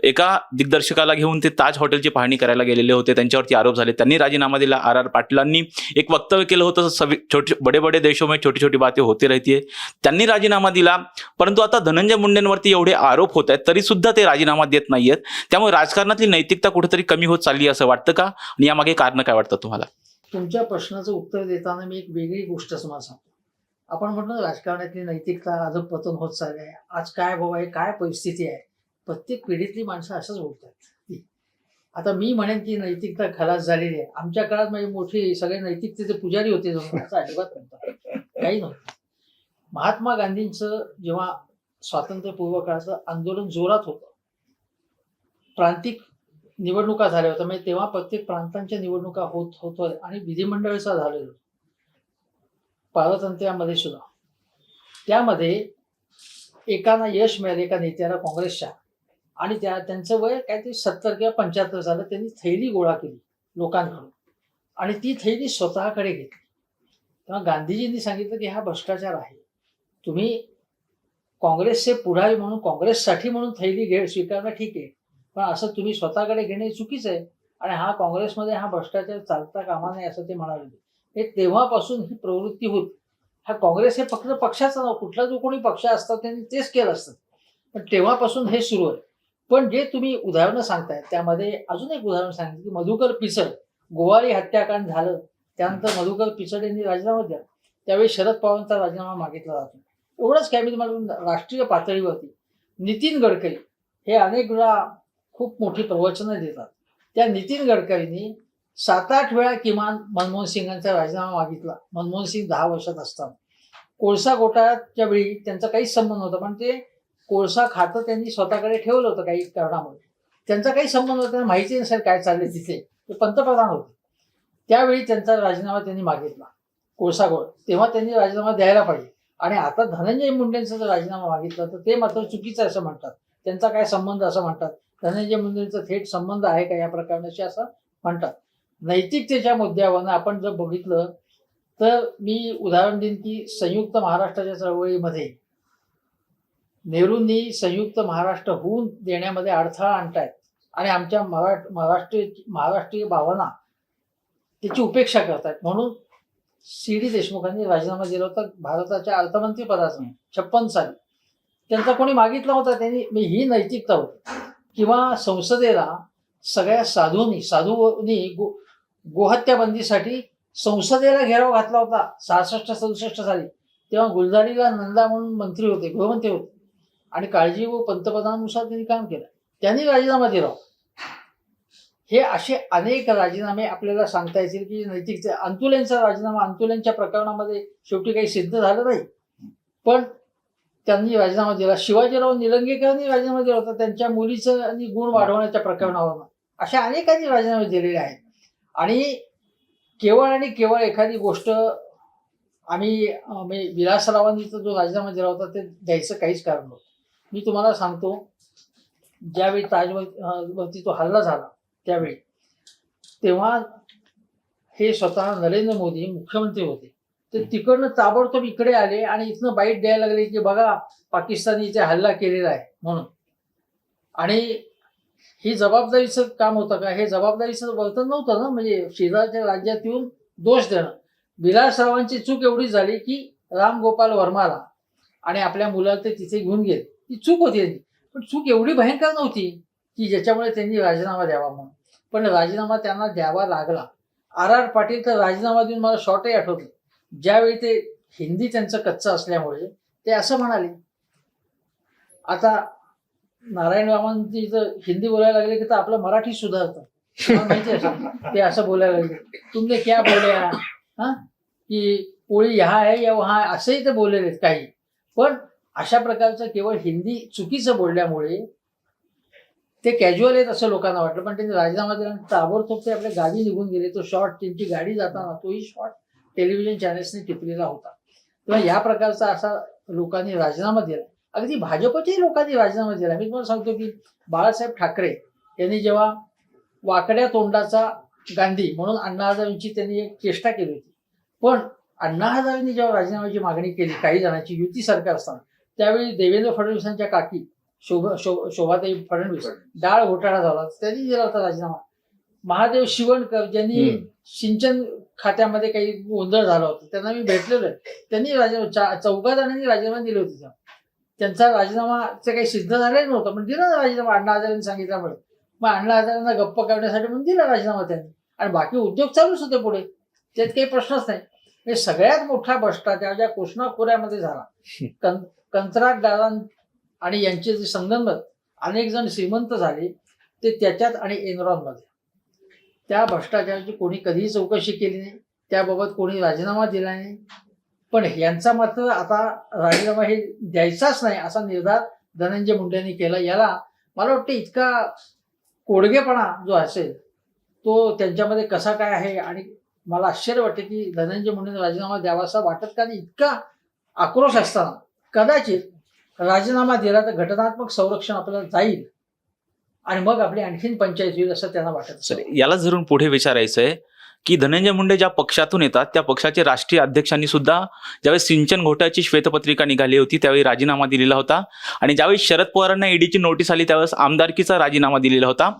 एका दिग्दर्शकाला घेऊन ते ताज हॉटेलची पाहणी करायला गेलेले होते, त्यांच्यावरती आरोप झाले, त्यांनी राजीनामा दिला. RR पाटलांनी एक वक्तव्य केलं होतं, छोटे बडे बडे देशों में छोटी छोटी बातें होती रहती है, त्यांनी राजीनामा दिला. परंतु आता धनंजय मुंडेंवरती एवढे आरोप होत आहेत तरी सुद्धा ते राजीनामा देत नाहीयेत. त्यामुळे राजकारणातली नैतिकता कुठेतरी कमी होत चालली असं वाटतं का? आणि यामागे कारण काय वाटतं तुम्हाला? तुमच्या प्रश्नाचं उत्तर देताना मी एक वेगळी गोष्ट तुम्हाला सांगतो. आपण म्हणतो राजकारणातली नैतिकता आज पतन होत चालली आहे. आज काय बाबा, काय परिस्थिती आहे, प्रत्येक पिढीतली माणसं असंच बोलतात. आता मी म्हणेन की नैतिकता खलास झालेली आहे. आमच्या काळात माझे मोठे सगळे नैतिकतेचे पुजारी होते, असं अजिबात नव्हतं, काही नव्हतं. महात्मा गांधींचं जेव्हा स्वातंत्र्यपूर्व काळाचं आंदोलन जोरात होतं, प्रांतिक निवडणुका झाल्या होत्या, म्हणजे तेव्हा प्रत्येक प्रांतांच्या निवडणुका होत आणि विधिमंडळाचा झालेलं पारतंत्र्यामध्ये सुद्धा. त्यामध्ये एकाला यश मिळालं, एका नेत्याला काँग्रेसच्या, आणि त्यांचं वय काहीतरी 70 किंवा 75 झालं. त्यांनी थैली गोळा केली लोकांकडून आणि ती थैली स्वतःकडे घेतली. तेव्हा गांधीजींनी सांगितलं की हा भ्रष्टाचार आहे, तुम्ही काँग्रेसचे पुढारी म्हणून काँग्रेससाठी म्हणून थैली स्वीकारणं ठीक आहे, पण असं तुम्ही स्वतःकडे घेणे चुकीचं आहे आणि हा काँग्रेसमध्ये हा भ्रष्टाचार चालता कामा नये असं ते म्हणाले. हे तेव्हापासून ही प्रवृत्ती होत. हा काँग्रेस हे फक्त पक्षाचा नाव, कुठला जो कोणी पक्ष असतात त्यांनी तेच केलं असतं, पण तेव्हापासून हे सुरू आहे. पण जे तुम्ही उदाहरणं सांगताय त्यामध्ये अजून एक उदाहरण सांगितलं की मधुकर पिचड गोवारी हत्याकांड झालं, त्यानंतर मधुकर पिचड यांनी राजीनामा दिला, त्यावेळी शरद पवारांचा राजीनामा मागितला जातो. एवढंच काय, मी तुम्हाला राष्ट्रीय पातळीवरती नितीन गडकरी हे अनेक वेळा खूप मोठी प्रवचनं देतात. त्या नितीन गडकरींनी 7-8 वेळा किमान मनमोहन सिंगांचा राजीनामा मागितला. मनमोहन सिंग 10 वर्षात असताना. कोळसा घोटाळ्याच्या वेळी त्यांचा काहीच संबंध नव्हता, पण ते कोळसा खातं त्यांनी स्वतःकडे ठेवलं होतं काही कारणामुळे. त्यांचा काही संबंध होता, माहिती नसेल काय चालले तिथे, ते पंतप्रधान होते. त्यावेळी त्यांचा राजीनामा त्यांनी मागितला कोळसा घोळ, तेव्हा त्यांनी राजीनामा द्यायला पाहिजे. आणि आता धनंजय मुंडेंचा जर राजीनामा मागितला तर ते मात्र चुकीचं आहे असं म्हणतात. त्यांचा काय संबंध असं म्हणतात. धनंजय मुंडेंचा थेट संबंध आहे का या प्रकरणाशी असं म्हणतात. नैतिकतेच्या मुद्द्यावरनं आपण जर बघितलं तर मी उदाहरण देईन की संयुक्त महाराष्ट्राच्या चळवळीमध्ये नेहरूंनी संयुक्त महाराष्ट्र होऊन देण्यामध्ये अडथळा आणतायत आणि आमच्या महाराष्ट्रीय भावना त्याची उपेक्षा करतायत. म्हणून CD देशमुखांनी राजीनामा दिला होता भारताच्या अर्थमंत्री पदाचा 56 साली. त्यांचा कोणी मागितला होता, त्यांनी ही नैतिकता होती. किंवा संसदेला सगळ्या साधूंनी गोहत्या बंदीसाठी संसदेला घेराव घातला होता 66-67 साली. तेव्हा गुलजारीला नंदा म्हणून मंत्री होते, गृहमंत्री होते, आणि काळजी व पंतप्रधानानुसार त्यांनी काम केलं. त्यांनी राजीनामा दिला. हे असे अनेक राजीनामे आपल्याला सांगता येतील की नैतिकता. अंतुलेंचा राजीनामा, अंतुलेंच्या प्रकरणामध्ये शेवटी काही सिद्ध झालं नाही, पण त्यांनी राजीनामा दिला. शिवाजीराव निलंगेकरांनी राजीनामा दिला होता त्यांच्या मुलीचं गुण वाढवण्याच्या प्रकरणावर. अशा अनेकांनी राजीनामे दिलेले आहेत. आणि केवळ आणि केवळ एखादी गोष्ट आम्ही विलासरावांनी जो राजीनामा दिला होता ते द्यायचं काहीच कारण नव्हतं. मी तुम्हाला सांगतो, ज्यावेळी ताजवरती तो हल्ला झाला त्यावेळी, तेव्हा हे स्वतः नरेंद्र मोदी मुख्यमंत्री होते. ते तिकडनं ताबडतोब इकडे आले आणि इथनं बाईट द्यायला लागले की बघा पाकिस्तानी इथे हल्ला केलेला आहे म्हणून. आणि ही जबाबदारीचं काम होतं का? हे जबाबदारीचं वर्तन नव्हतं ना. म्हणजे शेजारच्या राज्यात येऊन दोष देणं. विलासरावांची चूक एवढी झाली की राम गोपाल वर्माला आणि आपल्या मुलाला ते तिथे घेऊन गेले. ती चूक होती त्यांची, पण चूक एवढी भयंकर नव्हती की ज्याच्यामुळे त्यांनी राजीनामा द्यावा म्हणून. पण राजीनामा त्यांना द्यावा लागला. R.R. पाटील तर राजीनामा देऊन मला शॉर्टही आठवतं, ज्यावेळी ते हिंदी त्यांचं कच्चं असल्यामुळे ते असं म्हणाले. आता नारायण रामांची जर हिंदी बोलायला लागले की तर आपलं मराठी सुधारतं. तुम्हाला माहिती आहे ते असं बोलायला लागले, तुमने क्या बोलया, हा की पोळी ह्या आहे या वहा आहे, असंही ते बोललेले काही. पण अशा प्रकारचं केवळ हिंदी चुकीचं बोलल्यामुळे ते कॅज्युअल आहेत असं लोकांना वाटलं. पण त्यांनी राजीनामा दिला आणि ताबडतोब ते आपल्या गावी निघून गेले. तो शॉर्ट त्यांची गाडी जाताना तोही शॉर्ट टेलिव्हिजन चॅनल्सने टिपलेला होता. तेव्हा या प्रकारचा असा लोकांनी राजीनामा दिला. अगदी भाजपच्याही लोकांनी राजीनामा दिला. मी तुम्हाला सांगतो की बाळासाहेब ठाकरे यांनी जेव्हा वाकड्या तोंडाचा गांधी म्हणून अण्णा हजारेंची त्यांनी एक चेष्टा केली होती, पण अण्णा हजारेंनी जेव्हा राजीनाम्याची मागणी केली काही जणांची युती सरकार असताना, त्यावेळी देवेंद्र फडणवीसांच्या काकी शोभाताई फडणवीस डाळ घोटाळा झाला, त्यांनी दिला होता राजीनामा. महादेव शिवणकर ज्यांनी सिंचन खात्यामध्ये काही गोंधळ झाला होता, त्यांना मी भेटलेलो आहे, त्यांनी राजीनामा 14 जणांनी राजीनामा दिले होते. त्यांचा राजीनामाचं काही सिद्ध झालेलं नव्हतं, पण दिला राजीनामा अण्णा हजारेंनी सांगितल्यामुळे. मग अण्णा हजारेंना गप्प करण्यासाठी म्हणून दिला राजीनामा त्यांनी, आणि बाकी उद्योग चालूच होते पुढे, त्यात काही प्रश्नच नाही. हे सगळ्यात मोठा भ्रष्टाचार ज्या कृष्णा खोऱ्यामध्ये झाला, कंत्राटदारां आणि यांचे जे संगनमत अनेक जण श्रीमंत झाले ते त्याच्यात आणि एनरॉनमध्ये. त्या भ्रष्टाचाराची कोणी कधीही चौकशी केली नाही, त्याबाबत कोणी राजीनामा दिला नाही. पण यांचा मात्र आता राजीनामा हे द्यायचाच नाही असा निर्धार धनंजय मुंडेंनी केला. याला मला वाटतं इतका कोडगेपणा जो असेल तो त्यांच्यामध्ये कसा काय आहे, आणि मला आश्चर्य वाटते की धनंजय मुंडेंनी राजीनामा द्यावा असं वाटत का नाही. इतका आक्रोश असताना कदाचित राजीनामा दिला तर घटनात्मक संरक्षण आपल्याला जाईल आणि मग आपली आणखीन पंचायत होईल असं त्यांना वाटत. सर, याला धरून पुढे विचारायचं आहे की धनंजय मुंडे ज्या पक्षातून येतात त्या पक्षाचे राष्ट्रीय अध्यक्षांनी सुद्धा ज्यावेळी सिंचन घोटाळ्याची श्वेतपत्रिका निघाली होती त्यावेळी राजीनामा दिलेला होता, आणि ज्यावेळी शरद पवारांना ईडीची नोटीस आली त्यावेळेस आमदारकीचा राजीनामा दिलेला होता.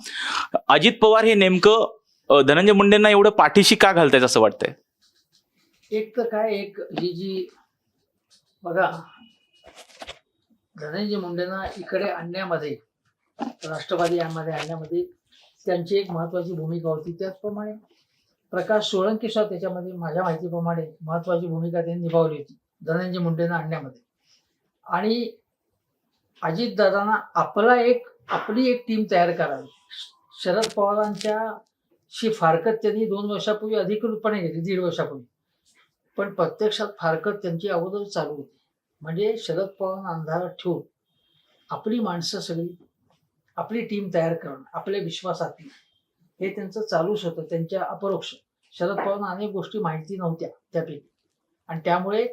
अजित पवार हे नेमकं धनंजय मुंडेंना एवढं पाठीशी का घालतायत असं वाटतंय? एक तर काय, एक जी बघा, धनंजय मुंडेंना इकडे आणण्यामध्ये, राष्ट्रवादी यामध्ये आणण्यामध्ये त्यांची एक महत्वाची भूमिका होती. त्याचप्रमाणे प्रकाश सोळंकी सुद्धा त्याच्यामध्ये माझ्या माहितीप्रमाणे महत्वाची भूमिका त्यांनी निभावली होती धनंजय मुंडेंना आणण्यामध्ये. आणि अजितदादांना आपली एक टीम तयार करावी. शरद पवारांच्या शी फारकत त्यांनी 2 वर्षापूर्वी अधिकृतपणे घेतली, 1.5 वर्षापूर्वी, पण प्रत्यक्षात फारकत त्यांची अगोदर चालू होती. म्हणजे शरद पवारांना अंधारात ठेवून आपली माणसं सगळी, आपली टीम तयार करणं, आपल्या विश्वासातली, हे त्यांचं चालूच होतं. त्यांच्या अपरोक्ष शरद पवारांना अनेक गोष्टी माहिती नव्हत्या त्यापैकी, आणि त्यामुळे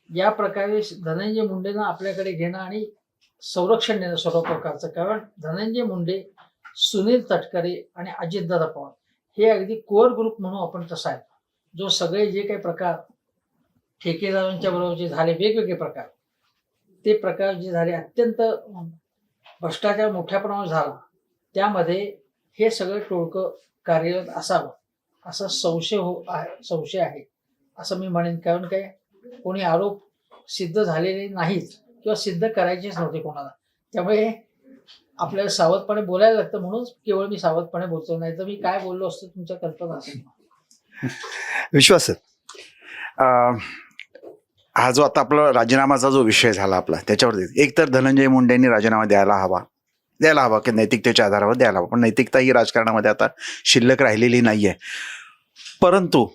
या प्रकारे धनंजय मुंडेंना आपल्याकडे घेणं आणि संरक्षण देणं सर्व प्रकारचं. कारण धनंजय मुंडे, सुनील तटकरे आणि अजितदादा पवार हे अगदी कोर ग्रुप म्हणून आपण तसा आहे, जो सगळे जे काही प्रकार ठेकेदारांच्या बरोबर जे झाले, वेगवेगळे प्रकार, ते प्रकार जे झाले, अत्यंत भ्रष्टाचार मोठ्या प्रमाणात झाला, त्यामध्ये हे सगळं टोळकं कार्यरत असावं असा संशय आहे असं मी म्हणेन. कारण काय, कोणी आरोप सिद्ध झालेले नाहीत किंवा सिद्ध करायचेच नव्हते कोणाला. त्यामुळे आपल्याला सावधपणे बोलायला लागतं, म्हणून केवळ मी सावधपणे बोलतो, नाही तर मी काय बोललो असतो तुमच्या कल्पना असेल. विश्वास हा जो आता आपला राजीनामाचा जो विषय झाला आपला, त्याच्यावरती एक तर धनंजय मुंडेंनी राजीनामा द्यायला हवा की नैतिकतेच्या आधारावर द्यायला हवा, पण नैतिकता ही राजकारणामध्ये आता शिल्लक राहिलेली नाहीये. परंतु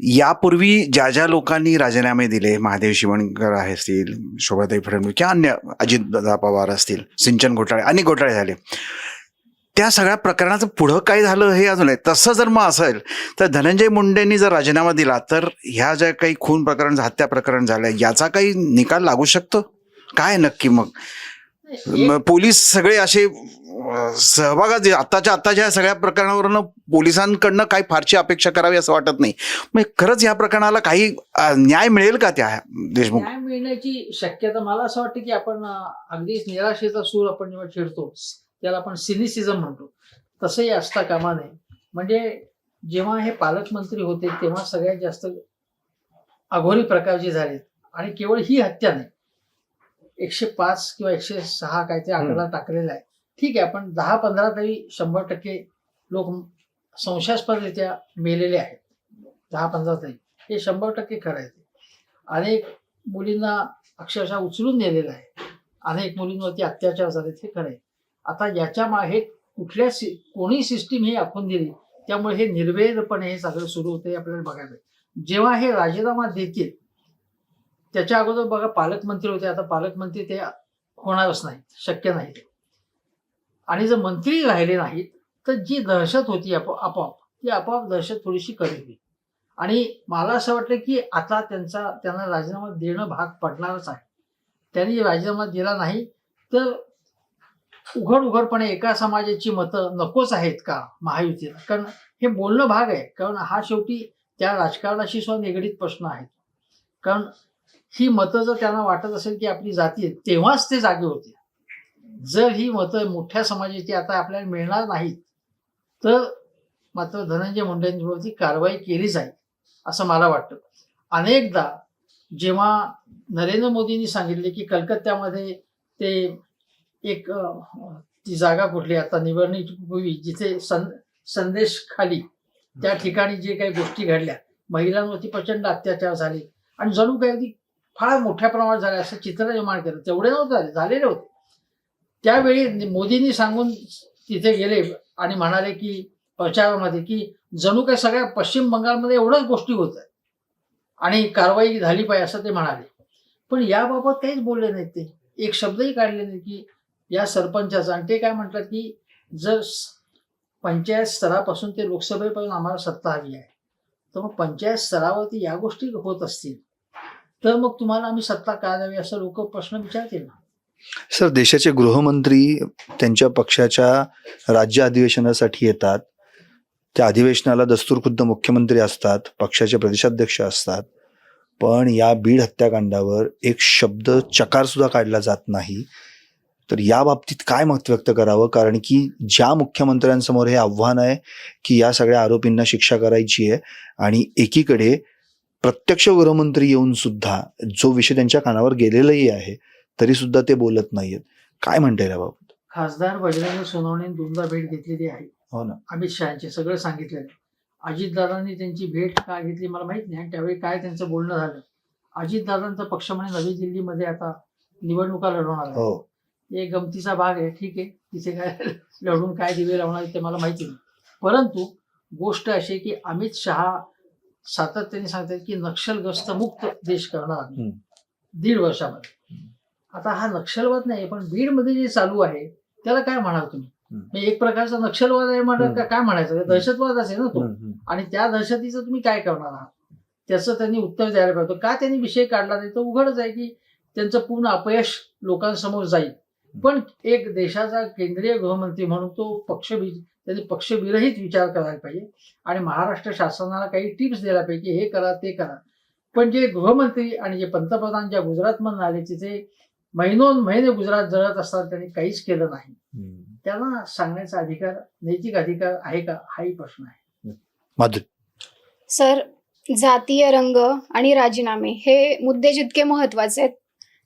यापूर्वी ज्या लोकांनी राजीनामे दिले, महादेव शिवणकर असतील, शोभाताई फडणवीस किंवा अन्य अजितदादा पवार असतील, सिंचन घोटाळे, अनेक घोटाळे झाले, त्या सगळ्या प्रकरणाचं पुढं काय झालं हे अजून आहे. तसं जर मग असेल तर धनंजय मुंडेंनी जर राजीनामा दिला तर ह्या ज्या काही खून प्रकरण, हत्या प्रकरण झालं, याचा काही निकाल लागू शकतो काय नक्की? मग पोलीस सगळे असे सहभागात आत्ताच्या सगळ्या प्रकरणावरून पोलिसांकडनं काही फारशी अपेक्षा करावी असं वाटत नाही. मग खरंच या प्रकरणाला काही न्याय मिळेल का त्या देशमुख? न्याय मिळण्याची शक्यता, मला असं वाटतं की आपण अगदीच निराशेचा सूर आपण जेव्हा छेडतो त्याला आपण सिनिसिझम म्हणतो, तसंही असता कामा नये. म्हणजे जेव्हा हे पालकमंत्री होते तेव्हा सगळ्यात जास्त अघोरी प्रकार जे झाले, आणि केवळ ही हत्या नाही, 105 किंवा 106 काहीतरी आकडा टाकलेला आहे. ठीक आहे, पण 10-15 तरी 100% लोक संशयास्पदरित्या मेलेले आहेत 10-15 तरी, हे 100% खरं आहे. अनेक मुलींना अक्षरशः उचलून नेलेलं आहे, अनेक मुलींवरती अत्याचार झाले, हे खरं आहे. आता याच्या मागे कुठल्या कोणी सिस्टीम ही आखून दिली, त्यामुळे हे निर्वेदपणे हे सगळं सुरू होते आपल्याला बघायला आहे. जेव्हा हे राजीनामा देतील त्याच्या अगोदर बघा पालकमंत्री होते, आता पालकमंत्री ते होणारच नाही, शक्य नाही ते. आणि जर मंत्री राहिले नाहीत तर जी दहशत होती आपोआप ती आपोआप दहशत थोडीशी कमी होईल. आणि मला असं वाटतं की आता त्यांना राजीनामा देणं भाग पडणारच आहे. त्यांनी राजीनामा दिला नाही तर उघडपणे एका समाजाची मतं नकोच आहेत का महायुतीला, कारण हे बोलणं भाग आहे, कारण हा शेवटी त्या राजकारणाशी सुद्धा निगडीत प्रश्न आहे. कारण ही मतं जर त्यांना वाटत असेल की आपली जाती आहे, तेव्हाच ते जागे होते. जर ही मतं मोठ्या समाजाची आता आपल्याला मिळणार नाहीत तर मात्र धनंजय मुंडेंवरती कारवाई केली जाईल असं मला वाटतं. अनेकदा जेव्हा नरेंद्र मोदींनी सांगितले की कलकत्त्यामध्ये ते एक ती जागा कुठली आता निवडणुकीपूर्वी जिथे संदेश खाली त्या ठिकाणी जे काही गोष्टी घडल्या, महिलांवरती प्रचंड अत्याचार झाले आणि जणू काही अगदी फार मोठ्या प्रमाणात झाले असं चित्र निर्माण केलं. तेवढे नव्हते झालेले होते. त्यावेळी मोदींनी सांगून तिथे गेले आणि म्हणाले की प्रचारामध्ये की जणू काही सगळ्या पश्चिम बंगालमध्ये एवढ्याच गोष्टी होत आहेत आणि कारवाई झाली पाहिजे असं ते म्हणाले. पण याबाबत काहीच बोलले नाहीत ते, एक शब्दही काढले नाही की या सरपंचाचा. आणि ते काय म्हणतात की जर पंचायत स्तरापासून ते लोकसभेपर्यंत आम्हाला सत्ता हवी आहे, तर मग पंचायत स्तरावरती या गोष्टी होत असतील तर मग तुम्हाला आम्ही सत्ता का द्यावी असं लोक प्रश्न विचारतील ना. सर, देशाचे गृहमंत्री त्यांच्या पक्षाच्या राज्य अधिवेशनासाठी येतात. त्या अधिवेशनाला दस्तूरखुद्द मुख्यमंत्री असतात, पक्षाचे प्रदेशाध्यक्ष असतात, पण या बीड हत्याकांडावर एक शब्द चकार सुद्धा काढला जात नाही. तर या बाबतीत काय मत व्यक्त करावं, कारण की ज्या मुख्यमंत्र्यांसमोर हे आव्हान आहे की या सगळ्या आरोपींना शिक्षा करायची आहे आणि एकीकडे प्रत्यक्ष गृहमंत्री येऊन सुद्धा जो विषय त्यांच्या कानावर गेलेलाही आहे तरी सुद्धा ते बोलत नाहीयेत, काय म्हणता येईल याबाबत? खासदार बजरंग सोनवणे दोनदा भेट घेतलेली आहे. हो ना. अमित शहाचे सगळं सांगितलेलं. अजितदादांनी त्यांची भेट का घेतली मला माहित नाही, त्यावेळी काय त्यांचं बोलणं झालं. अजितदादांचा पक्ष म्हणे नवी दिल्लीमध्ये आता निवडणुका लढवणार आहे. हो. एक गमतीचा भाग आहे, ठीक आहे, तिथे काय लढून काय दिवे लावणार ते मला माहिती नाही. परंतु गोष्ट अशी की अमित शहा सातत्याने सांगतात की नक्षलग्रस्त मुक्त देश करणार आम्ही 1.5 वर्षामध्ये. आता हा नक्षलवाद नाही, पण बीडमध्ये जे चालू आहे त्याला काय म्हणाल तुम्ही? एक प्रकारचा नक्षलवाद आहे म्हणत काय म्हणायचं? दहशतवाद असेल ना तो. आणि त्या दहशतीचं तुम्ही काय करणार आहात त्याचं त्यांनी उत्तर द्यायला पाहिजे. का त्यांनी विषय काढला नाही तर उघडच आहे की त्यांचं पूर्ण अपयश लोकांसमोर जाईल. पण एक देशाचा केंद्रीय गृहमंत्री म्हणून तो त्यांनी पक्षविरहित विचार करायला पाहिजे आणि महाराष्ट्र शासनाला काही टिप्स द्यायला पाहिजे की हे करा ते करा. पण जे गृहमंत्री आणि जे पंतप्रधान ज्या गुजरातमधून आले तिथे महिने गुजरात जळत असतात, त्यांनी काहीच केलं नाही. त्यांना सांगण्याचा अधिकार, नैतिक अधिकार आहे का, हाही प्रश्न आहे. माधुरी सर, जातीय रंग आणि राजीनामे हे मुद्दे जितके महत्वाचे आहेत,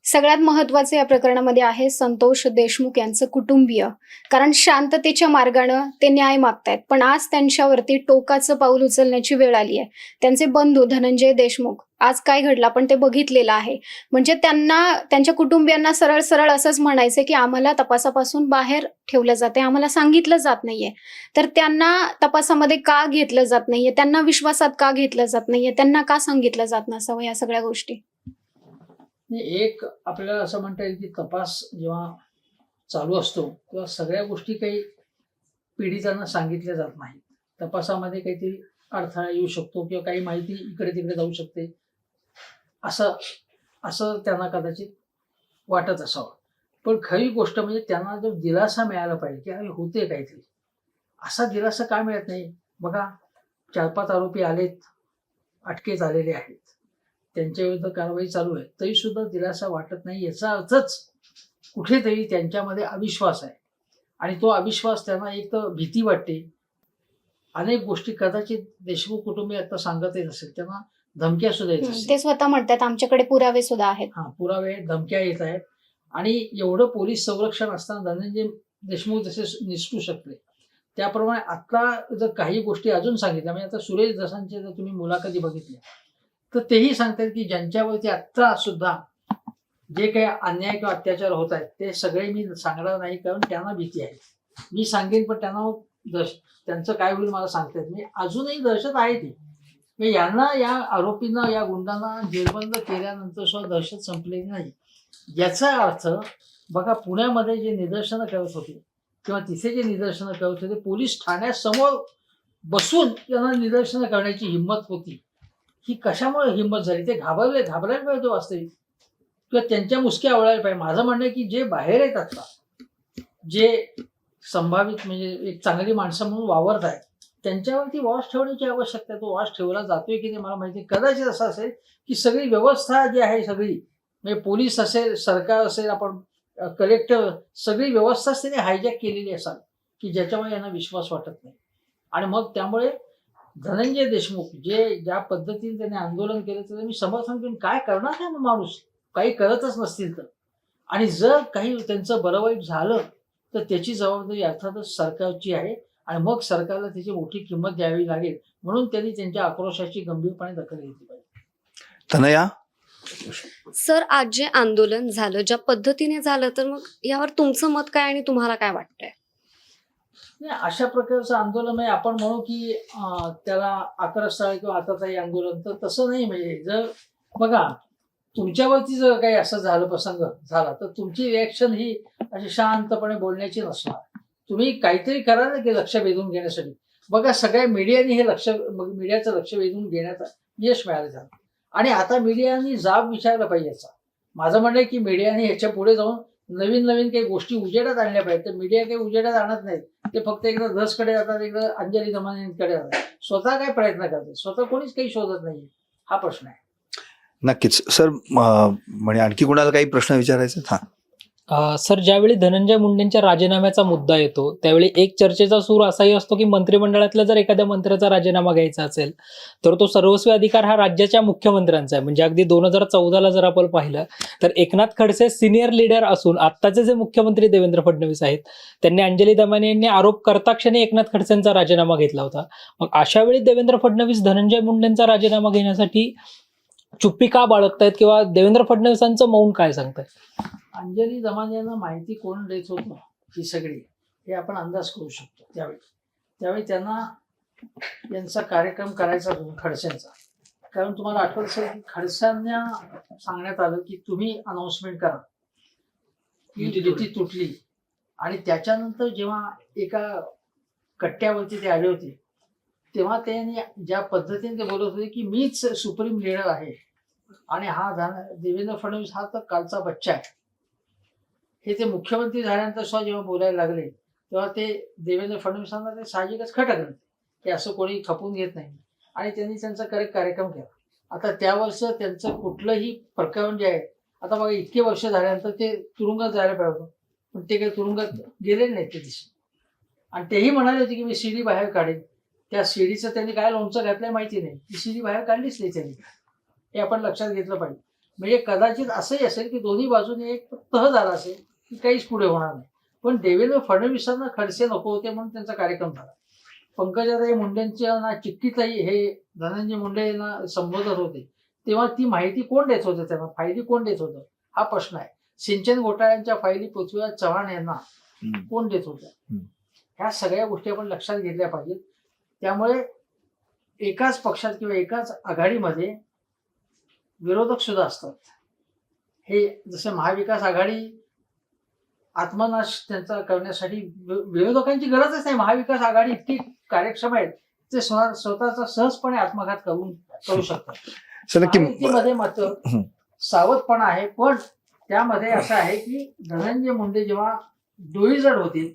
सगळ्यात महत्वाचे या प्रकरणामध्ये आहे संतोष देशमुख यांचं कुटुंबीय. कारण शांततेच्या मार्गानं ते न्याय मागतायत, पण आज त्यांच्यावरती टोकाचं पाऊल उचलण्याची वेळ आली आहे. त्यांचे बंधू धनंजय देशमुख, आज काय घडलं आपण ते बघितलेलं आहे. म्हणजे त्यांच्या कुटुंबियांना सरळ सरळ असंच म्हणायचं की आम्हाला तपासापासून बाहेर ठेवलं जाते, आम्हाला सांगितलं जात नाहीये. तर त्यांना तपासामध्ये का घेतलं जात नाहीये, त्यांना विश्वासात का घेतलं जात नाहीये, त्यांना का सांगितलं जात नसावं या सगळ्या गोष्टी? एक आपल्याला असं म्हणता येईल की तपास जेव्हा चालू असतो तेव्हा सगळ्या गोष्टी काही पीडितांना सांगितल्या जात नाहीत. तपासामध्ये काहीतरी अडथळा येऊ शकतो किंवा काही माहिती इकडे तिकडे जाऊ शकते, असं त्यांना कदाचित वाटत असावं. पण खरी गोष्ट म्हणजे त्यांना जो दिलासा मिळाला पाहिजे की अरे होते काहीतरी, असा दिलासा का मिळत नाही? बघा, 4-5 आरोपी आलेत, अटकेत आलेले आहेत, त्यांच्या विरुद्ध कारवाई चालू आहे, तरी सुद्धा दिलासा वाटत नाही. याचा अर्थच कुठेतरी त्यांच्यामध्ये अविश्वास आहे आणि तो अविश्वास त्यांना एक तर भीती वाटते. अनेक गोष्टी कदाचित देशमुख कुटुंबीय आता सांगतही नसेल, त्यांना धमक्या सुद्धा येत असतील. ते स्वतः म्हणतात आमच्याकडे पुरावे सुद्धा आहेत. पुरावे, धमक्या येत आहेत. आणि एवढं पोलीस संरक्षण असताना धनंजय देशमुख जसे निसटू शकले त्याप्रमाणे आता जर काही गोष्टी अजून सांगितल्या, म्हणजे आता सुरेश दसांच्या जर तुम्ही मुलाखती बघितल्या तर तेही सांगतात की ज्यांच्यावरती आत्ता सुद्धा जे काही अन्याय किंवा अत्याचार होत आहेत ते सगळे मी सांगणार नाही, कारण त्यांना भीती आहे. मी सांगेन पण त्यांना त्यांचं काय होईल मला सांगता येत नाही. अजूनही दहशत आहे ती. म्हणजे यांना, या आरोपींना, या गुंडांना जेरबंद केल्यानंतर सुद्धा दहशत संपलेली नाही. याचा अर्थ बघा, पुण्यामध्ये जे निदर्शनं करत होते किंवा तिथे जे निदर्शनं करत होते, पोलीस ठाण्यासमोर बसून त्यांना निदर्शनं करण्याची हिंमत होती. ही कशामुळे हिंमत झाली? ते घाबरायला पाहिजे वास्तविक, किंवा त्यांच्या मुसक्या आवळायला पाहिजे. माझं म्हणणं आहे की जे बाहेर आहेत आता, जे संभावित म्हणजे एक चांगली माणसं म्हणून वावरत आहेत, त्यांच्यावरती वॉच ठेवण्याची आवश्यकता आहे. तो वॉच ठेवला जातोय की नाही मला माहिती. कदाचित असं असेल की सगळी व्यवस्था जी आहे, सगळी म्हणजे पोलीस असेल, सरकार असेल, आपण कलेक्टर, सगळी व्यवस्थाच त्यांनी हायजॅक केलेली असाल की ज्याच्यामुळे यांना विश्वास वाटत नाही. आणि मग त्यामुळे धनंजय देशमुख ज्या पद्धतीने त्याने आंदोलन केलं तर मी समर्थन करून, काय करणार नाही माणूस, काही करतच नसतील तर. आणि जर काही त्यांचं बरं वाईट झालं तर त्याची जबाबदारी अर्थातच सरकारची आहे, आणि मग सरकारला त्याची मोठी किंमत द्यावी लागेल. म्हणून त्यांनी त्यांच्या आक्रोशाची गंभीरपणे दखल घेतली पाहिजे. तनया, सर, आज जे आंदोलन झालं, ज्या पद्धतीने झालं, तर मग यावर तुमचं मत काय आणि तुम्हाला काय वाटतंय? नाही, अशा प्रकारचं आंदोलन आहे, आपण म्हणू की त्याला आक्रस्थळ किंवा आताताई आंदोलन, तर तसं नाही. म्हणजे जर बघा, तुमच्यावरती जर काही असं झालं, प्रसंग झाला, तर तुमची रिॲक्शन ही अशी शांतपणे बोलण्याची नसणार. तुम्ही काहीतरी करा ना की लक्ष वेधून घेण्यासाठी. बघा, सगळ्या मीडियाने हे मीडियाचं लक्ष वेधून घेण्याचं यश मिळालं झालं, आणि आता मीडियाने जाब विचारला पाहिजे याचा. माझं म्हणणं आहे की मीडियाने ह्याच्या पुढे जाऊन नवीन नवीन काही गोष्टी उजेडात आणल्या पाहिजेत. तर मीडिया काही उजेडात आणत नाहीत, ते फक्त एकदा धसकडे जातात, एकदा अंजली दमानीकडे जातात. स्वतः काय प्रयत्न करतात? स्वतः कोणीच काही शोधत नाही. हा प्रश्न आहे. नक्कीच सर. म्हणजे आणखी कोणाला काही प्रश्न विचारायचे? हा सर, ज्यावेळी धनंजय मुंडेंच्या राजीनाम्याचा मुद्दा येतो त्यावेळी एक चर्चेचा सूर असाही असतो की मंत्रिमंडळातल्या जर एखाद्या मंत्र्याचा राजीनामा घ्यायचा असेल तर तो सर्वस्वी अधिकार हा राज्याच्या मुख्यमंत्र्यांचा आहे. म्हणजे अगदी 2014ला जर आपण पाहिलं तर एकनाथ खडसे सिनियर लीडर असून आत्ताचे जे मुख्यमंत्री देवेंद्र फडणवीस आहेत त्यांनी अंजली दमानी यांनी आरोप करता क्षणी एकनाथ खडसेंचा राजीनामा घेतला होता. मग अशा वेळी देवेंद्र फडणवीस धनंजय मुंडेंचा राजीनामा घेण्यासाठी चुप्पी का बाळगतायत किंवा देवेंद्र फडणवीसांचं मौन काय सांगतायत? अंजली दमानी यांना माहिती कोण देत होतं ही सगळी, हे आपण अंदाज करू शकतो. त्यावेळी त्यांना यांचा कार्यक्रम करायचा होता खडसेंचा. कारण तुम्हाला आठवत असेल की खडसेंना सांगण्यात आलं की तुम्ही अनाउन्समेंट करा, युती तुटली. आणि त्याच्यानंतर जेव्हा एका कट्ट्यावरती ते आले होते तेव्हा त्यांनी ज्या पद्धतीने ते बोलत होते की मीच सुप्रीम लीडर आहे आणि हा देवेंद्र फडणवीस हा तर कालचा बच्चा आहे, हे ते मुख्यमंत्री झाल्यानंतर सुद्धा जेव्हा बोलायला लागले तेव्हा ते देवेंद्र फडणवीसांना ते साहजिकच खटकलं की असं कोणी खपून घेत नाही. आणि त्यांनी त्यांचा करेक्ट कार्यक्रम केला. आता त्यावर्ष त्यांचं कुठलंही प्रकरण जे आहे, आता बघा इतके वर्ष झाल्यानंतर ते तुरुंगात जायला पाहिजे होतं, पण ते काही तुरुंगात गेलेले नाहीत त्या दिवशी. आणि तेही म्हणाले होते की मी सीडी बाहेर काढेन. त्या सीडीचं त्यांनी काय लोणचं घातलंय माहिती नाही, ती सीडी बाहेर काढलीच नाही त्यांनी. हे आपण लक्षात घेतलं पाहिजे. म्हणजे कदाचित असंही असेल की दोन्ही बाजूने एक तह झाला असेल की काहीच पुढे होणार नाही. पण देवेंद्र फडणवीसांना खडसे नको होते म्हणून त्यांचा कार्यक्रम झाला. पंकजाताई मुंडेंच्या ना चिठ्ठीतही हे धनंजय मुंडे यांना संबोधत होते तेव्हा ती माहिती कोण देत होतं, त्यांना फायली कोण देत होतं हा प्रश्न आहे. सिंचन घोटाळ्यांच्या फायली पृथ्वीराज चव्हाण यांना कोण देत होतं, ह्या सगळ्या गोष्टी आपण लक्षात घेतल्या पाहिजेत. त्यामुळे एकाच पक्षात किंवा एकाच आघाडीमध्ये विरोधक सुद्धा असतात. हे जसं महाविकास आघाडी आत्मनाश त्यांचा करण्यासाठी विरोधकांची गरजच नाही. महाविकास आघाडी इतकी कार्यक्षम आहेत ते स्वतःचा सहजपणे आत्मघात करू शकतात. मध्ये मात्र सावधपणा आहे. पण त्यामध्ये असं आहे की धनंजय मुंडे जेव्हा डोईजड होतील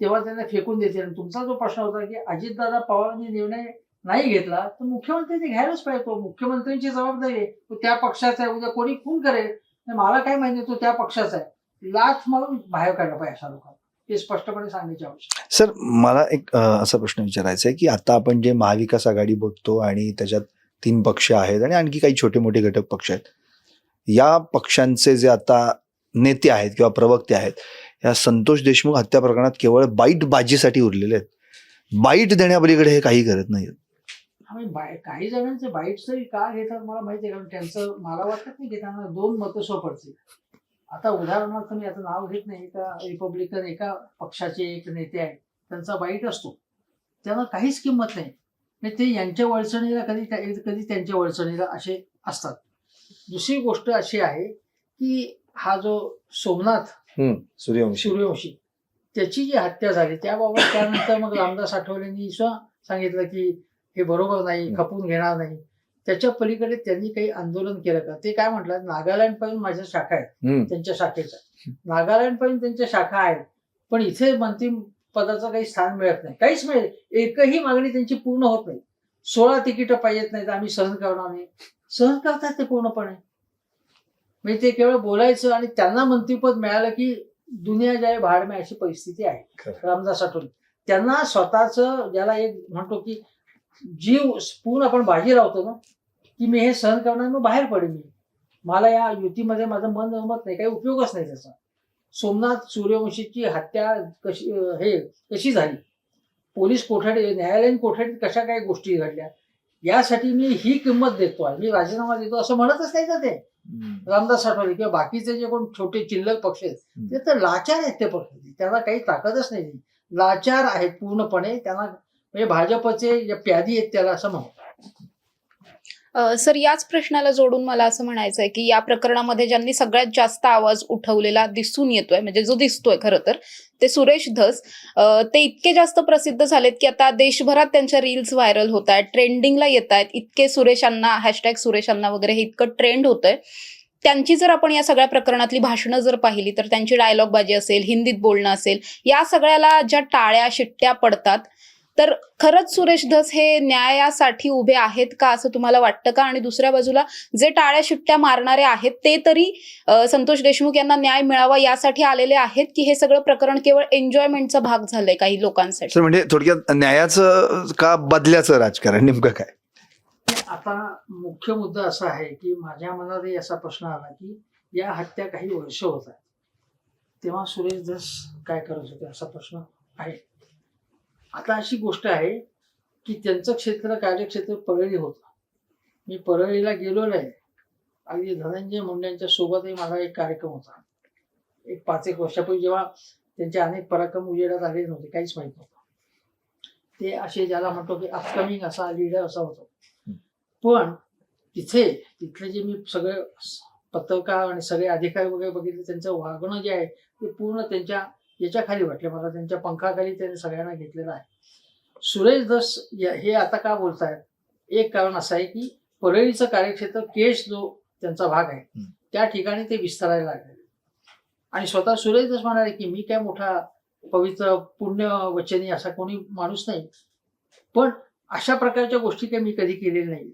तेव्हा त्यांना फेकून देतील. आणि तुमचा जो प्रश्न होता की अजितदादा पवारांनी निर्णय नाही घेतला तर मुख्यमंत्र्यांनी घ्यायलाच पाहिजे. तो मुख्यमंत्र्यांची जबाबदारी आहे. तो त्या पक्षाचा आहे. उद्या कोणी खून करेल मला काय माहिती, तो त्या पक्षाचा आहे. लाथ मारून बाहेर काढलं पाहिजे अशा लोकांना, हे स्पष्टपणे सांगण्याची आवश्यकता. सर, मला एक असा प्रश्न विचारायचा आहे की आता आपण जे महाविकास आघाडी बघतो आणि त्याच्यात 3 पक्ष आहेत आणि आणखी काही छोटे मोठे घटक पक्ष आहेत, या पक्षांचे जे आता नेते आहेत किंवा प्रवक्ते आहेत, या संतोष देशमुख हत्या प्रकरणात केवळ बाईट बाजीसाठी उरलेले आहेत. बाईट देण्यापलीकडे हे काही करत नाही. आम्ही काही जणांचे बाईट्स तरी का घेतात मला माहिती आहे, कारण त्यांचं मला वाटत नाही की त्यांना 2 मतं सोपडतील. आता उदाहरणार्थ मी आता नाव घेत नाही, का रिपब्लिकन एका पक्षाचे एक नेते आहेत, त्यांचा बाईट असतो, त्यांना काहीच किंमत नाही. म्हणजे ते यांच्या वळचणीला कधी कधी त्यांच्या वळचणीला असे असतात. दुसरी गोष्ट अशी आहे की हा जो सोमनाथ सूर्यवंशी त्याची जी हत्या झाली त्याबाबत त्यानंतर मग रामदास आठवलेंनी सांगितलं की हे बरोबर नाही, खपून घेणार नाही. त्याच्या पलीकडे त्यांनी काही आंदोलन केलं का? ते काय म्हटलं, नागालँड पर्यंत माझ्या शाखा आहेत, त्यांच्या शाखेच्या नागालँड पर्यंत त्यांच्या शाखा आहेत, पण इथे मंत्री पदाचं काही स्थान मिळत नाही, काहीच मिळेल, एकही मागणी त्यांची पूर्ण होत नाही. 16 तिकीटं पाहिजेत नाही तर आम्ही सहन करणार नाही. सहन करतात ते पूर्णपणे. म्हणजे ते केवळ बोलायचं आणि त्यांना मंत्रीपद मिळालं की दुनिया जाय भाड में अशी परिस्थिती आहे. रामदास आठवले त्यांना स्वतःच, ज्याला एक म्हणतो की जीव पूर्ण आपण बाजी लावतो ना, की मी हे सहन करणार, मग बाहेर पडेल, मला या युतीमध्ये माझं मन रमत नाही, काही उपयोगच नाही त्याचा. सोमनाथ सूर्यवंशीची हत्या कशी झाली, पोलीस कोठडी, न्यायालयीन कोठडीत कशा काही गोष्टी घडल्या, यासाठी मी ही किंमत देतोय, मी राजीनामा देतो असं म्हणतच नाही का ते रामदास आठवले किंवा बाकीचे जे कोण छोटे चिल्लर पक्ष आहेत ते तर लाचार आहेत. ते पक्ष त्यांना काही ताकदच नाही, लाचार आहेत पूर्णपणे. त्यांना म्हणजे भाजपचे जे प्यादी आहेत त्याला असं म्हणतात. सर, याच प्रश्नाला जोडून मला असं म्हणायचं आहे की या प्रकरणामध्ये ज्यांनी सगळ्यात जास्त आवाज उठवलेला दिसून येतोय, म्हणजे जो दिसतोय खरं तर, ते सुरेश धस. ते इतके जास्त प्रसिद्ध झालेत की आता देशभरात त्यांच्या रील्स व्हायरल होत आहेत, ट्रेंडिंगला येत आहेत. इतके सुरेशांना, #सुरेशांना वगैरे हे इतकं ट्रेंड होतंय. त्यांची जर आपण या सगळ्या प्रकरणातली भाषणं जर पाहिली तर त्यांची डायलॉगबाजी असेल, हिंदीत बोलणं असेल, या सगळ्याला ज्या टाळ्या शिट्ट्या पडतात, तर खरंच सुरेश धस हे न्यायासाठी उभे आहेत का असं तुम्हाला वाटतं का? आणि दुसऱ्या बाजूला जे टाळ्या शिट्ट्या मारणारे आहेत ते तरी संतोष देशमुख यांना न्याय मिळावा यासाठी आलेले आहेत की हे सगळं प्रकरण केवळ एन्जॉयमेंटचा भाग झालंय काही लोकांसाठी? सर, म्हणजे थोडक्यात न्यायाचं का बदल्याचं राजकारण नेमकं काय? आता मुख्य मुद्दा असा आहे की माझ्या मनातही असा प्रश्न आला की या हत्या काही वर्ष होत आहेत, तेव्हा सुरेश धस काय करत होते असा प्रश्न आहे. आता अशी गोष्ट आहे की त्यांचं कार्यक्षेत्र परळी होतं. मी परळीला गेलेलो आहे. अगदी धनंजय मुंडेंच्या सोबतही माझा एक कार्यक्रम होता. एक 5-1 वर्षापूर्वी, जेव्हा त्यांचे अनेक पराक्रम उजेडात आले नव्हते, काहीच माहित नव्हतं. ते असे ज्याला म्हणतो की अपकमिंग असा लीडर असा होतो. पण तिथले जे मी सगळे पत्रकार आणि सगळे अधिकारी वगैरे बघितले, त्यांचं वागणं जे आहे ते पूर्ण त्यांच्या याच्या खाली वाटले मला, त्यांच्या पंखाखाली त्यांनी सगळ्यांना घेतलेलं आहे. सुरेश धस हे आता का बोलतायत, एक कारण असं आहे की परळीचं कार्यक्षेत्र केश जो त्यांचा भाग आहे त्या ठिकाणी ते विस्तारायला लागले. आणि स्वतः सुरेश धस म्हणाले की मी काय मोठा पवित्र पुण्यवचनी असा कोणी माणूस नाही, पण अशा प्रकारच्या गोष्टी काही मी कधी केलेल्या नाही,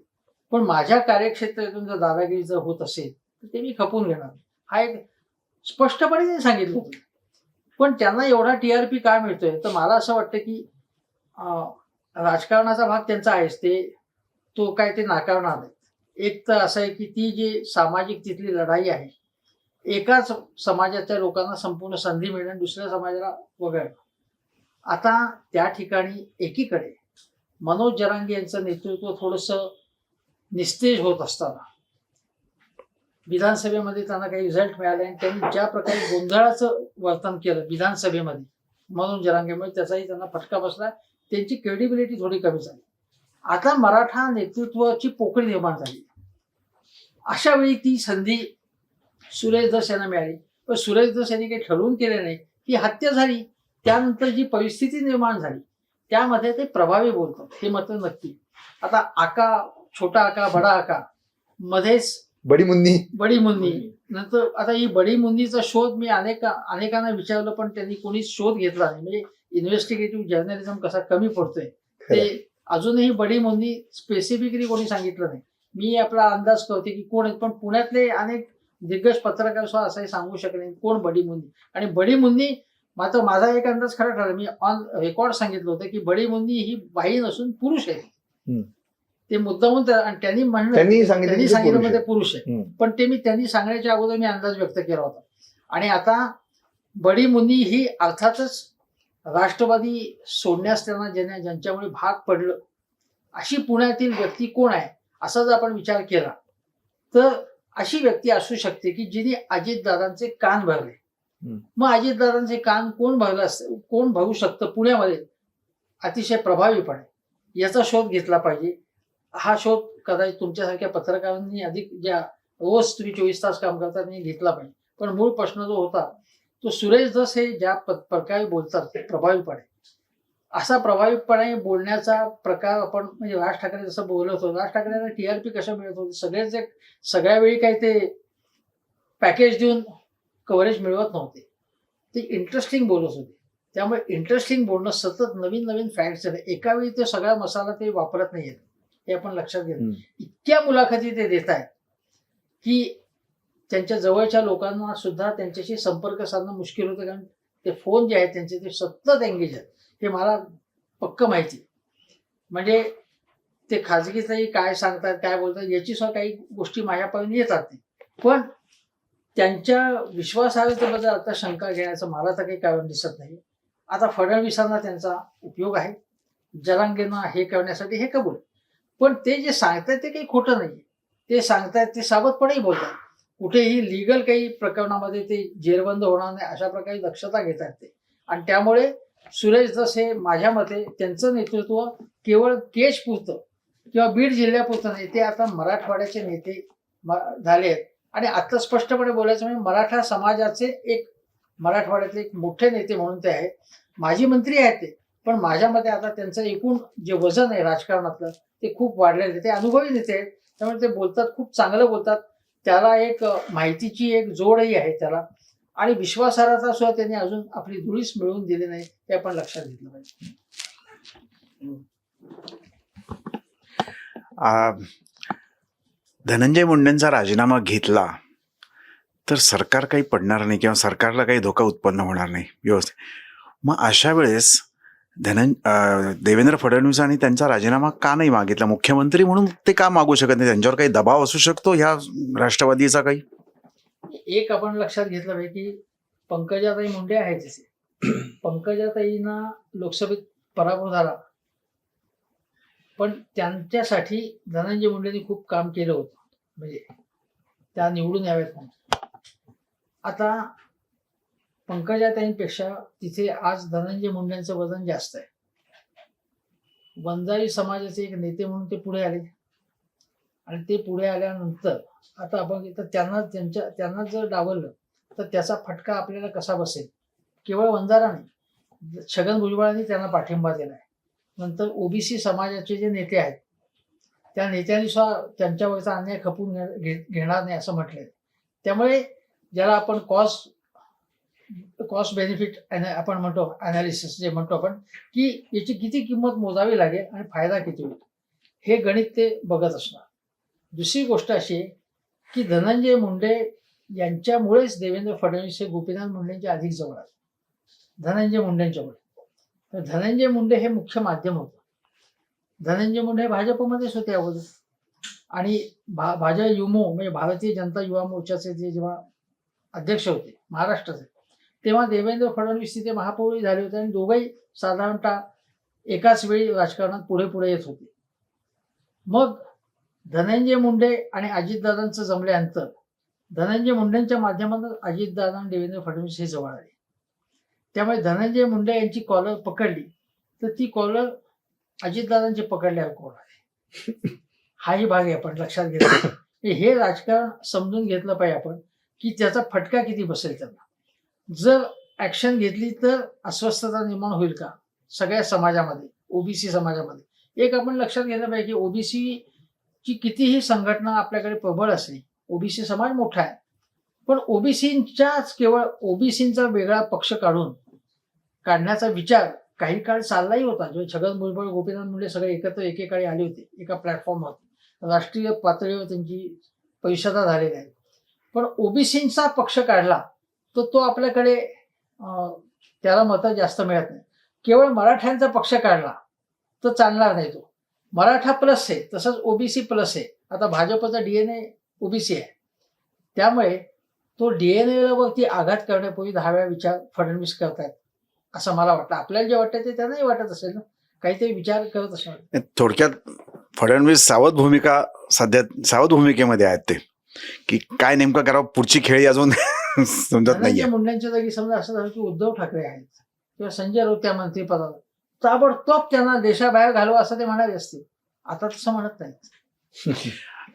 पण माझ्या कार्यक्षेत्रातून जर दादागिरी जर होत असेल तर ते मी खपून घेणार, हा एक स्पष्टपणे त्यांनी सांगितलं होतं. पण त्यांना एवढा TRP काय मिळतोय, तर मला असं वाटतं की राजकारणाचा भाग त्यांचा आहेच, तो काय ते नाकारणार नाही. एक तर असं आहे की ती जी सामाजिक तिथली लढाई आहे, एकाच समाजाच्या लोकांना संपूर्ण संधी मिळणं, दुसऱ्या समाजाला वगळणं. आता त्या ठिकाणी एकीकडे मनोज जरांगे यांचं नेतृत्व थोडंसं निस्तेज होत असताना विधानसभेमध्ये त्यांना काही रिझल्ट मिळाले आणि त्यांनी ज्या प्रकारे गोंधळाचं वर्तन केलं विधानसभेमध्ये मनोज जरांगेमुळे, त्याचाही त्यांना फटका बसला. त्यांची क्रेडिबिलिटी थोडी कमी झाली. आता मराठा नेतृत्वाची पोकळी निर्माण झाली. अशा वेळी ती संधी सुरेश धस यांना मिळाली. पण सुरेश धस यांनी काही ठरवून केले नाही. ती हत्या झाली, त्यानंतर जी परिस्थिती निर्माण झाली त्यामध्ये ते प्रभावी बोलतात, हे मात्र नक्की. आता छोटा आका बडा आका मध्येच बडी मुन्नी नंतर आता ही बडी मुन्नीचा शोध मी अनेकांना विचारलं, पण त्यांनी कोणी शोध घेतला नाही. म्हणजे इन्व्हेस्टिगेटिव्ह जर्नलिझम कसा कमी पडतोय ते अजूनही बडी मुन्नी स्पेसिफिकली कोणी सांगितलं नाही. मी आपला अंदाज करते की कोण आहेत, पण पुण्यातले अनेक दिग्गज पत्रकार सुद्धा असंही सांगू शकले कोण बडी मुन्नी. आणि बडी मुन्नी मात्र माझा एक अंदाज खरा ठरला. मी ऑन रेकॉर्ड सांगितलं होतं की बडी मुन्नी ही बाई नसून पुरुष आहे. ते मुद्दामून त्यांनी सांगितलं मध्ये पुरुष आहे, पण ते त्यांनी सांगण्याच्या अगोदर मी अंदाज व्यक्त केला होता. आणि आता बडी मुन्नी ही अर्थातच राष्ट्रवादी सोडण्यास त्यांना ज्यांच्यामुळे भाग पडलं अशी पुण्यातील व्यक्ती कोण आहे असा जर आपण विचार केला तर अशी व्यक्ती असू शकते की जिने अजितदादांचे कान भरले. मग अजितदादांचे कान कोण भरू शकतं पुण्यामध्ये अतिशय प्रभावीपणे, याचा शोध घेतला पाहिजे. हा शोध कदाचित तुमच्यासारख्या पत्रकारांनी अधिक ज्या रोज तुम्ही 24 तास काम करता त्यांनी घेतला पाहिजे. पण मूळ प्रश्न जो होता तो सुरेश धस हे ज्या प्रकारे बोलतात ते प्रभावीपणे, असा प्रभावीपणे बोलण्याचा प्रकार आपण म्हणजे राज ठाकरे जसं बोलत होतो, राज ठाकरेंना TRP कशा मिळत होते, सगळ्या वेळी काही ते पॅकेज देऊन कव्हरेज मिळवत नव्हते, ते इंटरेस्टिंग बोलत होते. त्यामुळे इंटरेस्टिंग बोलणं, सतत नवीन नवीन फॅक्ट्स एका वेळी ते सगळा मसाला ते वापरत नाहीयेत, हे आपण लक्षात घेतलं. इतक्या मुलाखती ते देत आहेत की त्यांच्या जवळच्या लोकांना सुद्धा त्यांच्याशी संपर्क साधणं मुश्किल होतं, कारण ते फोन जे आहेत त्यांचे ते सतत एंगेज आहेत, हे मला पक्क माहिती. म्हणजे ते खाजगीतही काय सांगतात काय बोलतात याची सुद्धा काही गोष्टी माझ्यापर्यंत येतात ते, पण त्यांच्या विश्वासार्हतेबद्दल आता शंका घेण्याचं मला तर काही कारण दिसत नाही. आता फडणवीसांना त्यांचा उपयोग आहे, जरांगेंना हे करण्यासाठी हे कबूल, पण ते जे सांगतात ते काही खोटं नाही. ते सांगतायत ते सावधपणेही बोलतात, कुठेही लिगल काही प्रकरणामध्ये ते जेरबंद होणार नाही अशा प्रकारे दक्षता घेतात ते. आणि त्यामुळे सुरेश धस हे माझ्या मते त्यांचं नेतृत्व केवळ केजपुरतं किंवा बीड जिल्ह्यापुरतं नाही, ते आता मराठवाड्याचे नेते झाले आहेत. आणि आता स्पष्टपणे बोलायचं म्हणजे मराठा समाजाचे एक मराठवाड्यातले एक मोठे नेते म्हणून ते आहेत. माजी मंत्री आहेत ते, पण माझ्या मते आता त्यांचं एकूण जे वजन आहे राजकारणातलं ते खूप वाढलेलं आहे. ते अनुभवी नेते आहेत, त्यामुळे ते बोलतात, खूप चांगलं बोलतात. त्याला एक माहितीची एक जोडही आहे त्याला, आणि विश्वासार्हता सुद्धा त्यांनी अजून आपली धुळीस मिळवून दिली नाही, हे आपण लक्षात घेतलं पाहिजे. धनंजय मुंडेंचा राजीनामा घेतला तर सरकार काही पडणार नाही किंवा सरकारला काही धोका उत्पन्न होणार नाही व्यवस्थित. मग अशा वेळेस देवेंद्र फडणवीसांनी त्यांचा राजीनामा का नाही मागितला? मुख्यमंत्री म्हणून ते का मागू शकत नाही? त्यांच्यावर काही दबाव असू शकतो ह्या राष्ट्रवादीचा काही? एक आपण लक्षात घेतलं पाहिजे की पंकजाताई मुंडे आहेत तसे, पंकजाताईंना लोकसभेत पराभव झाला, पण त्यांच्यासाठी धनंजय मुंडेंनी खूप काम केलं होतं, म्हणजे त्या निवडून याव्यात म्हणून. आता पंकजाताईंपेक्षा तिथे आज धनंजय मुंडेंचं वजन जास्त आहे. वंजारी समाजाचे एक नेते म्हणून ते पुढे आले, आणि ते पुढे आल्यानंतर आता आपण इथं त्यांना जर डावललं तर त्याचा फटका आपल्याला कसा बसेल? केवळ वंजारा नाही, छगन भुजबळांनी त्यांना पाठिंबा दिला आहे. नंतर ओबीसी समाजाचे जे नेते आहेत त्या नेत्यांनी सुद्धा त्यांच्यावरचा अन्याय खपून घेणार नाही असं म्हटलंय. त्यामुळे ज्याला आपण कॉस्ट बेनिफिट आपण म्हणतो, अनालिसिस जे म्हणतो आपण, की याची किती किंमत मोजावी लागेल आणि फायदा किती होईल, हे गणित ते बघत असणार. दुसरी गोष्ट अशी आहे की धनंजय मुंडे यांच्यामुळेच देवेंद्र फडणवीस हे गोपीनाथ मुंडेंच्या अधिक जवळ आहेत, धनंजय मुंडेंच्यामुळे. तर धनंजय मुंडे हे मुख्य माध्यम होतं. धनंजय मुंडे हे भाजपमध्येच होते अगोदर, आणि भाजप युमो म्हणजे भारतीय जनता युवा मोर्चाचे जे जेव्हा अध्यक्ष होते महाराष्ट्राचे, तेव्हा देवेंद्र फडणवीस तिथे महापौरही झाले होते, आणि दोघंही साधारणतः एकाच वेळी राजकारणात पुढे पुढे येत होते. मग धनंजय मुंडे आणि अजितदादांचं जमल्यानंतर धनंजय मुंडेंच्या माध्यमातून अजितदादा आणि देवेंद्र फडणवीस हे जवळ आले. त्यामुळे धनंजय मुंडे यांची कॉलर पकडली तर ती कॉलर अजितदादांची पकडल्यावर कोण आहे, हाही भाग आहे आपण लक्षात घेतला. हे राजकारण समजून घेतलं पाहिजे आपण की त्याचा फटका किती बसेल त्यांना. जर ऍक्शन घेतली तर अस्वस्थता निर्माण होईल का सगळ्या समाजामध्ये, ओबीसी समाजामध्ये? एक आपण लक्षात घेतलं पाहिजे की ओबीसीची कितीही संघटना आपल्याकडे प्रबळ असली, ओबीसी समाज मोठा आहे, पण ओबीसींच्याच केवळ ओबीसींचा वेगळा पक्ष काढण्याचा विचार काही काळ चाललाही होता. जो छगन भुजबळ, गोपीनाथ मुंडे सगळे एकत्र एकेकाळी आले होते एका प्लॅटफॉर्मवर, राष्ट्रीय पातळीवर त्यांची परिषदा झालेल्या आहेत. पण ओबीसींचा पक्ष काढला तर तो आपल्याकडे त्याला मतं जास्त मिळत नाही. केवळ मराठ्यांचा पक्ष काढला तर चालणार नाही. तो मराठा प्लस आहे, तसंच ओबीसी प्लस आहे. आता भाजपचा DNA ओबीसी आहे, त्यामुळे तो DNA वरती आघात करण्यापूर्वी 10 वेळा विचार फडणवीस करतायत. असं मला वाटतं. आपल्याला जे वाटतं ते त्यांनाही वाटत असेल ना, काहीतरी विचार करत असेल. थोडक्यात फडणवीस सावध भूमिकेमध्ये आहेत ते, की काय नेमकं करावं, पुढची खेळी अजून समजत नाहीये. धनंजय मुंडेंच्या जागी समजा असं झालं की उद्धव ठाकरे आहेत किंवा संजय राऊत त्या मंत्रिपदावर, ताबडतोब त्यांना देशाबाहेर घालवा असं ते म्हणाले असते. आता तसं म्हणत नाहीत.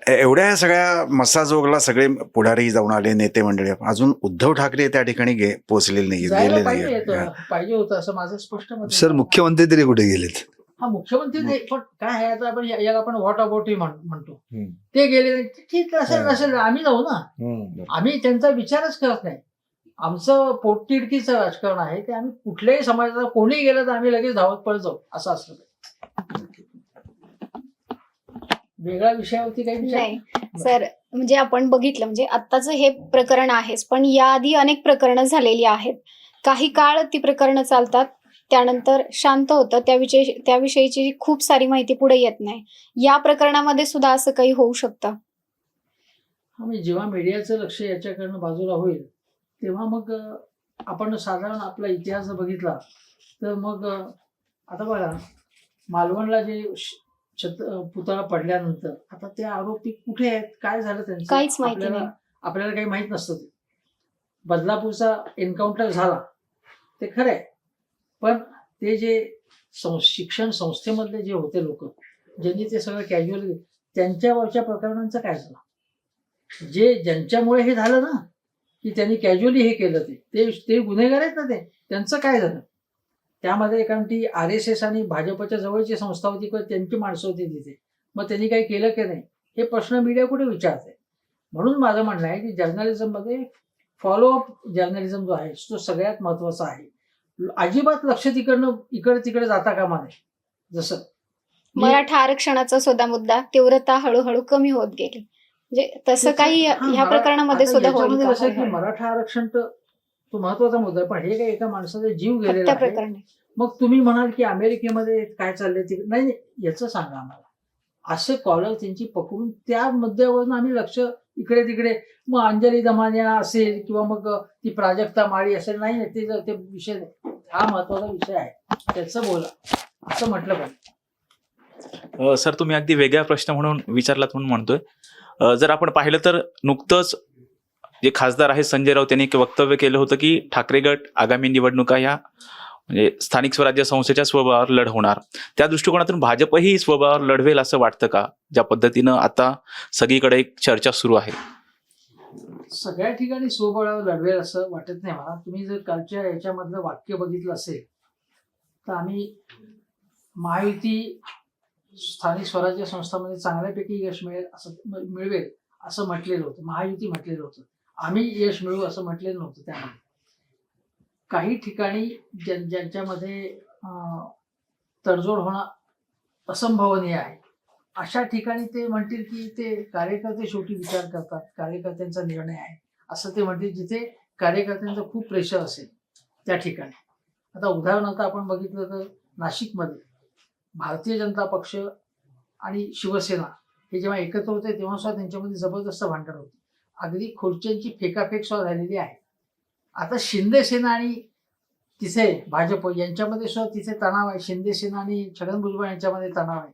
एवढ्या सगळ्या मसाजोगला सगळे पुढारी जाऊन आले, नेते मंडळी, अजून उद्धव ठाकरे त्या ठिकाणी पोहोचलेले नाही, जायला गेले पाहिजे नाही. पाहिजे होतं असं माझं स्पष्ट मत आहे. सर मुख्यमंत्री तरी कुठे गेलेत? हा मुख्यमंत्री नाही, पण काय आहे आता आपण याला आपण व्हॉट अबाउट म्हणतो. हम्म. ते गेले नाही, ठीक असेल हा. नसेल आम्ही जाऊ ना. आम्ही त्यांचा विचारच करत नाही. आमचं पोटतिडकीचं राजकारण आहे ते. आम्ही कुठल्याही समाजाचा कोणी गेलं तर आम्ही लगेच धावत पळत जाऊ असं असलं पाहिजे. वेगळ्या विषयावरती काही विचार नाही सर, म्हणजे आपण बघितलं म्हणजे आत्ताचं हे प्रकरण आहेच, पण याआधी अनेक प्रकरणं झालेली आहेत. काही काळ ती प्रकरणं चालतात, त्यानंतर शांत होतं, त्याविषयीची खूप सारी माहिती पुढे येत नाही. या प्रकरणामध्ये सुद्धा असं काही होऊ शकतं. म्हणजे जेव्हा मीडियाचं लक्ष याच्याकडनं बाजूला होईल तेव्हा मग आपण साधारण आपला इतिहास जर बघितला तर मग आता बघा, मालवणला जे पुतळा पडल्यानंतर आता ते आरोपी कुठे आहेत, काय झालं त्यांचं काहीच माहिती नाही. आपल्याला काही माहित नसतं. ते बदलापूरचा एन्काउंटर झाला ते खरं आहे, पण ते जे शिक्षण संस्थेमधले जे होते लोक ज्यांनी ते सगळं कॅज्युअल, त्यांच्यावरच्या प्रकरणांचं काय झालं? ज्यांच्यामुळे हे झालं ना, की त्यांनी कॅज्युअली हे केलं, ते गुन्हेगार आहेत ना, त्यांचं काय झालं? त्यामध्ये एखादी RSS आणि भाजपच्या जवळची संस्था होती किंवा त्यांची माणसं होती तिथे, मग त्यांनी काही केलं की नाही हे प्रश्न मीडिया कुठे विचारते. म्हणून माझं म्हणणं आहे की जर्नलिझममध्ये फॉलोअप जर्नलिझम जो आहे तो सगळ्यात महत्वाचा आहे. अजिबात लक्ष इकडे तिकडे जाता कामा नये. जसं मराठा आरक्षणाचा सुद्धा मुद्दा तीव्रता हळूहळू कमी होत गेली, म्हणजे तसं काही ह्या प्रकरणामध्ये सुद्धा होईल का? कसं की मराठा आरक्षण तो महत्वाचा मुद्दा आहे, पण हे काही एका माणसाचा जीव गेलेला हत्या आहे. प्रकरण. मग तुम्ही म्हणाल की अमेरिकेमध्ये काय चाललंय ते नाही, याचं सांगा आम्हाला. असं कॉलर त्यांची पकडून त्या मुद्द्यावरून आम्ही लक्ष इकडे तिकडे, मग अंजली दमानिया असेल किंवा मग ती प्राजक्ता माळी असेल, नाही ते विषय नाही. हा महत्वाचा विषय आहे, त्याचं बोला असं म्हटलं पाहिजे. सर, तुम्ही अगदी वेगळा प्रश्न म्हणून विचारलात म्हणून म्हणतोय. जर आपण पाहिलं तर नुकतंच जे खासदार आहेत संजय राऊत यांनी एक वक्तव्य केलं होतं की ठाकरे गट आगामी निवडणुका ह्या म्हणजे स्थानिक स्वराज्य संस्थेच्या स्वबळावर लढवणार. त्या दृष्टिकोनातून भाजपही स्वबळावर लढवेल असं वाटतं का, ज्या पद्धतीनं आता सगळीकडे एक चर्चा सुरू आहे? सगळ्या ठिकाणी स्वबळावर लढवेल असं वाटत नाही मला. तुम्ही जर कालच्या याच्यामधलं वाक्य बघितलं असेल तर आम्ही महायुती स्थानिक स्वराज्य संस्थांमध्ये चांगल्यापैकी यश मिळवेल असं म्हटलेलं होतं. महायुती म्हटलेलं होतं, आम्ही यश मिळवू असं म्हटलेलं नव्हतं. त्यामध्ये काही ठिकाणी ज्यांच्यामध्ये तडजोड होणं असंभवनीय आहे अशा ठिकाणी ते म्हणतील की ते कार्यकर्ते शेवटी विचार करतात, कार्यकर्त्यांचा निर्णय आहे असं ते म्हणतील. जिथे कार्यकर्त्यांचं खूप प्रेशर असेल त्या ठिकाणी. आता उदाहरणार्थ आपण बघितलं तर नाशिकमध्ये भारतीय जनता पक्ष आणि शिवसेना हे जेव्हा एकत्र होते तेव्हा सुद्धा त्यांच्यामध्ये जबरदस्त भांडण होते. अगदी खुर्च्यांची फेकाफेक सुद्धा झालेली आहे. आता शिंदे सेना आणि तिथे भाजप यांच्यामध्ये सुद्धा तिथे तणाव आहे. शिंदे सेना आणि छगन भुजबळ यांच्यामध्ये तणाव आहे.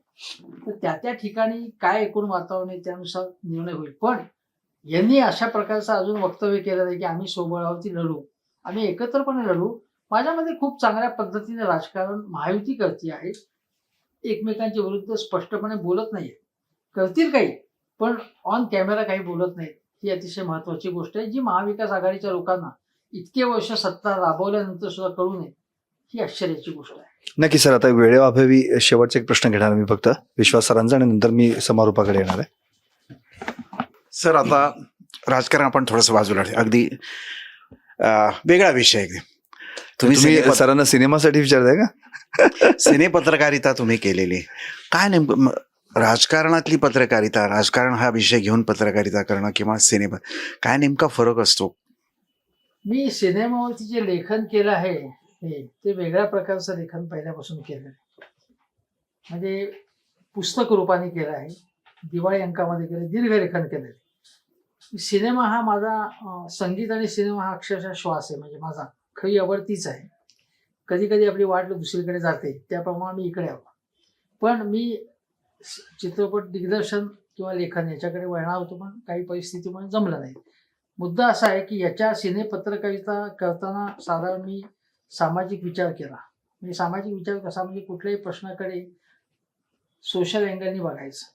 तर त्या ठिकाणी काय एकूण वातावरण आहे त्यानुसार निर्णय होईल. पण यांनी अशा प्रकारचं अजून वक्तव्य केलं नाही की आम्ही स्वबळावरती लढू, आम्ही एकत्रपणे लढू. माझ्यामध्ये खूप चांगल्या पद्धतीने राजकारण महायुती करते आहे. एकमेकांच्या विरुद्ध स्पष्टपणे बोलत नाहीये. करतील काही, पण ऑन कॅमेरा काही बोलत नाहीत. ही अतिशय महत्वाची गोष्ट आहे जी महाविकास आघाडीच्या लोकांना इतके वर्ष सत्ता राबवल्यानंतर सुद्धा कळू नये, ही आश्चर्याची गोष्ट आहे. नक्की सर. आता वेळेअभावी शेवटचा एक प्रश्न घेणार मी फक्त विश्वास सरांचा, आणि नंतर मी समारोपाकडे येणार आहे. सर, आता राजकारण आपण थोडंसं बाजूला अगदी वेगळा विषय आहे. तुम्ही सरांना सिनेमासाठी विचारताय का? सिनेपत्रकारिता तुम्ही केलेली, काय नेमकं राजकारणातली पत्रकारिता, राजकारण हा विषय घेऊन पत्रकारिता करणं किंवा काय नेमका फरक असतो? मी सिनेमावरती जे लेखन केलं आहे ते वेगळ्या प्रकारचं लेखन पहिल्यापासून केलं आहे. म्हणजे पुस्तक रूपाने केलं आहे, दिवाळी अंकामध्ये केलं, दीर्घ लेखन केलं आहे. सिनेमा हा माझा संगीत आणि सिनेमा हा अक्षरशः श्वास आहे. म्हणजे माझा खरी आवड तीच आहे. कधी कधी आपली वाट दुसरीकडे जाते, त्याप्रमाणे मी इकडे आलो. पण मी चित्रपट दिग्दर्शन किंवा लेखन याच्याकडे वळणार होतो, पण काही परिस्थितीमुळे जमलं नाही. मुद्दा असा आहे की याच्या सिनेपत्रकारिता करताना साधारण मी सामाजिक विचार केला. म्हणजे सामाजिक विचार कसा, म्हणजे कुठल्याही प्रश्नाकडे सोशल अँगलनी बघायचं.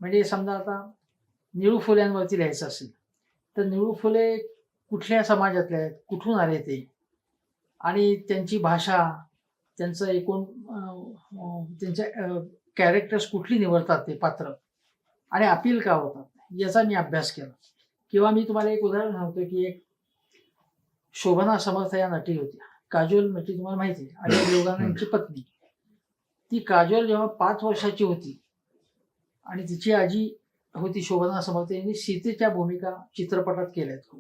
म्हणजे समजा आता निळू फुल्यांवरती लिहायचं असेल तर निळू फुले कुठल्या समाजातले आहेत, कुठून आले ते, आणि त्यांची भाषा, त्यांचं एकूण त्यांच्या कॅरेक्टर्स कुठली निवडतात ते पात्र, आणि अपील का होतात, याचा मी अभ्यास केला. किंवा मी तुम्हाला एक उदाहरण सांगतो की एक शोभना समर्थ या नटी होत्या, काजोल नटी तुम्हाला माहिती आहे, आणि देवगण यांची पत्नी. ती काजोल जेव्हा 5 वर्षाची होती आणि तिची आजी होती शोभना समर्थ, यांनी सीतेच्या भूमिका चित्रपटात केल्यात.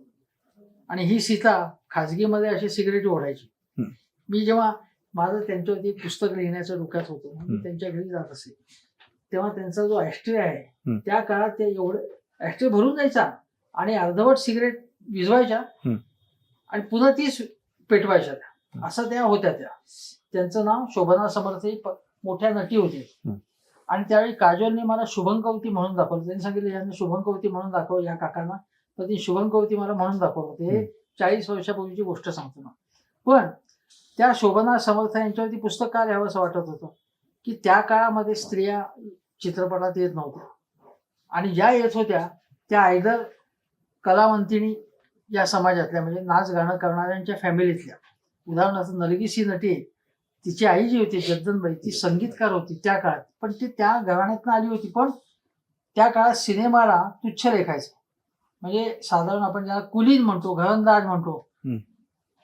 आणि ही सीता खाजगीमध्ये अशी सिगरेट ओढायची. मी जेव्हा माझं त्यांच्यावरती पुस्तक लिहिण्याचं डोक्यात होतं, मी त्यांच्या घरी जात असे, तेव्हा त्यांचा जो ॲस्ट्रे आहे त्या काळात ते एवढं ॲस्ट्रे भरून जायचा आणि अर्धवट सिगरेट विझवायच्या आणि पुन्हा तीच पेटवायच्या. असं त्या होत्या. त्यांचं नाव शोभना समर्थ, मोठ्या नटी होते. आणि त्यावेळी काजोलने मला शुभंकवती म्हणून दाखवलं. त्यांनी सांगितलं यांना शुभंकवती म्हणून दाखव या काकांना, तर ती शुभंकवती मला म्हणून दाखवलं. ते 40 वर्षापूर्वीची गोष्ट सांगतो ना. पण त्या शोभना समर्थ यांच्यावरती पुस्तक का लिहावं असं वाटत होतं की त्या काळामध्ये स्त्रिया चित्रपटात येत नव्हत्या, आणि ज्या येत होत्या त्या आयदर कलावंतिनी या समाजातल्या, म्हणजे नाच गाणं करणाऱ्यांच्या फॅमिलीतल्या. उदाहरणार्थ नरगिसी नटी आहे, तिची आई जी होती जगदनबाई, ती संगीतकार होती त्या काळात, पण ती त्या घराण्यातनं आली होती. पण त्या काळात सिनेमाला तुच्छ लेखायचं. म्हणजे साधारण आपण ज्याला कुलीन म्हणतो, घरंदाज म्हणतो,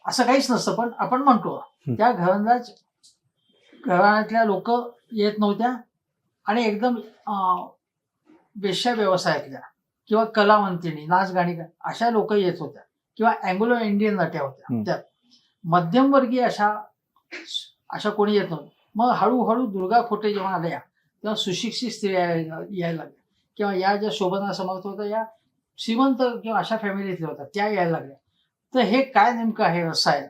असं काहीच नसतं, पण आपण म्हणतो त्या घरंदाज घराण्यातल्या लोक येत नव्हत्या, आणि एकदम वेश्या व्यवसायातल्या किंवा कलावंतिनी, नाच गाणी अशा लोक येत होत्या, किंवा अँग्लो इंडियन नट्या होत्या. त्यात मध्यमवर्गीय अशा कोणी येत नव्हतं. मग हळूहळू दुर्गा खोटे जेव्हा आल्या तेव्हा सुशिक्षित स्त्रिया यायला लागल्या, किंवा या ज्या शोभना समर्थ होत्या या श्रीमंत किंवा अशा फॅमिलीतल्या होत्या, त्या यायला लागल्या. तर हे काय नेमकं आहे रसायन,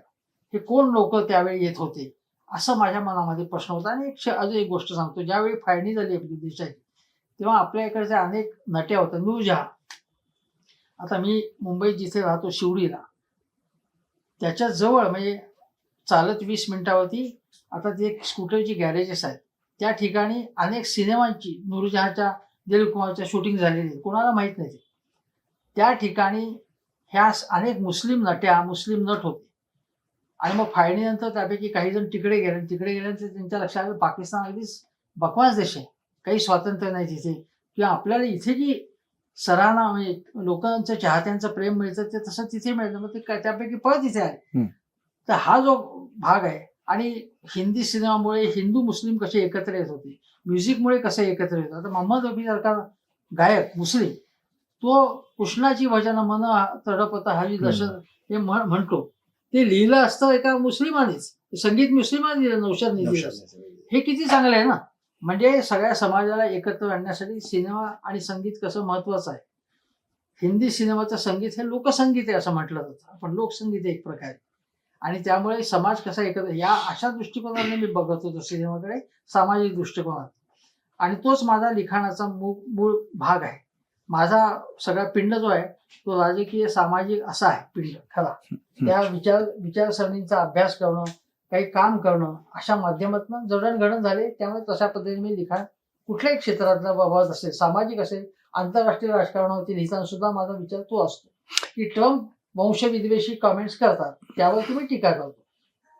हे कोण लोक त्यावेळी येत होते, असं माझ्या मनामध्ये प्रश्न होता. आणि अजून एक गोष्ट सांगतो, ज्यावेळी फाळणी झाली आपली देशाची तेव्हा आपल्या इकडच्या अनेक नट्या होत्या. नूरजहां, आता मी मुंबईत जिथे राहतो शिवडीला, त्याच्या जवळ म्हणजे चालत 20 मिनिटावरती आता ती एक स्कूटरची गॅरेजेस आहेत. त्या ठिकाणी अनेक सिनेमांची, नूरजहांच्या, दिलीप कुमारच्या शूटिंग झालेली, कोणाला माहीत नाही. त्या ठिकाणी ह्या अनेक मुस्लिम नट्या, मुस्लिम नट होते. आणि मग फाळणीनंतर त्यापैकी काही जण तिकडे गेल्यानंतर त्यांच्या लक्षात आलं पाकिस्तान अगदीच बकवास देश आहे, काही स्वातंत्र्य नाही तिथे, किंवा आपल्याला इथे जी सराहना म्हणजे लोकांचं चाहत्यांचं प्रेम मिळतं ते तसं तिथे मिळतं. मग ते त्यापैकी परत इथे आहे. तर हा जो भाग आहे, आणि हिंदी सिनेमामुळे हिंदू मुस्लिम कसे एकत्र येत होते, म्युझिकमुळे कसे एकत्र येत. आता मोहम्मद रफी सारखा गायक मुस्लिम, तो कृष्णाची भजनं मन तडपत हरी दशरथ हे म्हणतो, ते लिहिलं असतं एका मुस्लिमानेच, संगीत मुस्लिमाने दिलं, नौशादने दिलं. हे किती चांगलं आहे ना. म्हणजे सगळ्या समाजाला एकत्र आणण्यासाठी सिनेमा आणि संगीत कसं महत्वाचं आहे. हिंदी सिनेमाचं संगीत हे लोकसंगीत आहे असं म्हटलं जातं, आपण लोकसंगीत आहे एक प्रकारे. आणि त्यामुळे समाज कसा एकत्र, या अशा दृष्टिकोनाने मी बघत होतो सिनेमाकडे, सामाजिक दृष्टिकोनात. आणि तोच माझा लिखाणाचा मूळ भाग आहे. माझा सगळा पिंड जो आहे तो राजकीय सामाजिक असा आहे पिंड खरा. त्या विचारसरणींचा अभ्यास करणं, काही काम करणं, अशा माध्यमातून जडणघडण झाले. त्यामुळे तशा पद्धतीने मी लिखाण कुठल्याही क्षेत्रातला बाबत असेल, सामाजिक असेल, आंतरराष्ट्रीय राजकारणावरती लिहिताना सुद्धा माझा विचार तो असतो की ट्रम्प वंशविद्वेषी कमेंट्स करतात त्यावर तुम्ही टीका करतो.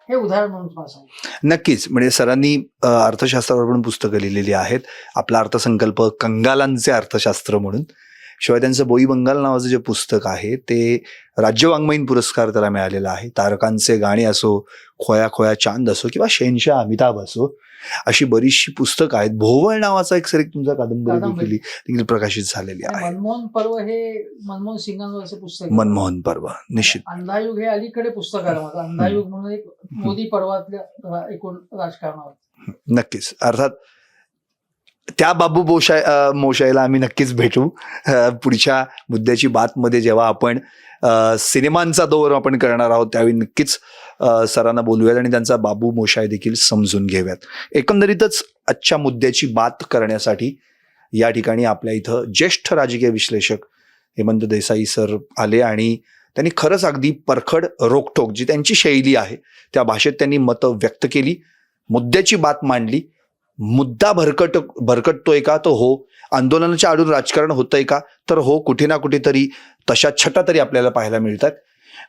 हे उदाहरण म्हणून तुम्हाला सांगितलं. नक्कीच. म्हणजे सरांनी अर्थशास्त्रावर पण पुस्तकं लिहिलेली आहेत. आपला अर्थसंकल्प कंगालांचे अर्थशास्त्र म्हणून. शिवाय त्यांचं बोई बंगाल नावाचं जे पुस्तक आहे ते राज्य वाङ्मयीन पुरस्कार त्याला मिळालेला आहे. तारकांचे गाणे असो, खोया खोया चांद असो, किंवा शहेनशाह अमिताभ असो, अशी बरीचशी पुस्तकं आहेत. भोवळ नावाचा एक सर एक तुमचा कादंबरी देखील प्रकाशित झालेली आहे. मनमोहन पर्व हे मनमोहन सिंगांवरचं पुस्तक. मनमोहन पर्व निश्चित. अंधायुग हे अलीकडे पुस्तक आलं माझं. अंधायुग म्हणून एक मोदी पर्वातल्या एकूण राजकारणावर. नक्कीच. अर्थात त्या बाबू मोशायला आम्ही नक्कीच भेटू पुढच्या मुद्द्याची बातमध्ये. जेव्हा आपण सिनेमांचा दौर आपण करणार आहोत त्यावेळी नक्कीच सरांना बोलूयात आणि त्यांचा बाबू मोशाय देखील समजून घेऊयात. एकंदरीतच आजच्या मुद्द्याची बात करण्यासाठी या ठिकाणी आपल्या इथं ज्येष्ठ राजकीय विश्लेषक हेमंत देसाई सर आले आणि त्यांनी खरंच अगदी परखड रोखठोक जी त्यांची शैली आहे त्या भाषेत त्यांनी मतं व्यक्त केली, मुद्द्याची बात मांडली. मुद्दा भरकटतोय का? तर हो. आंदोलनाच्या आडून राजकारण होतंय का? तर हो, कुठे ना कुठेतरी तशा छटा तरी आपल्याला पाहायला मिळतात.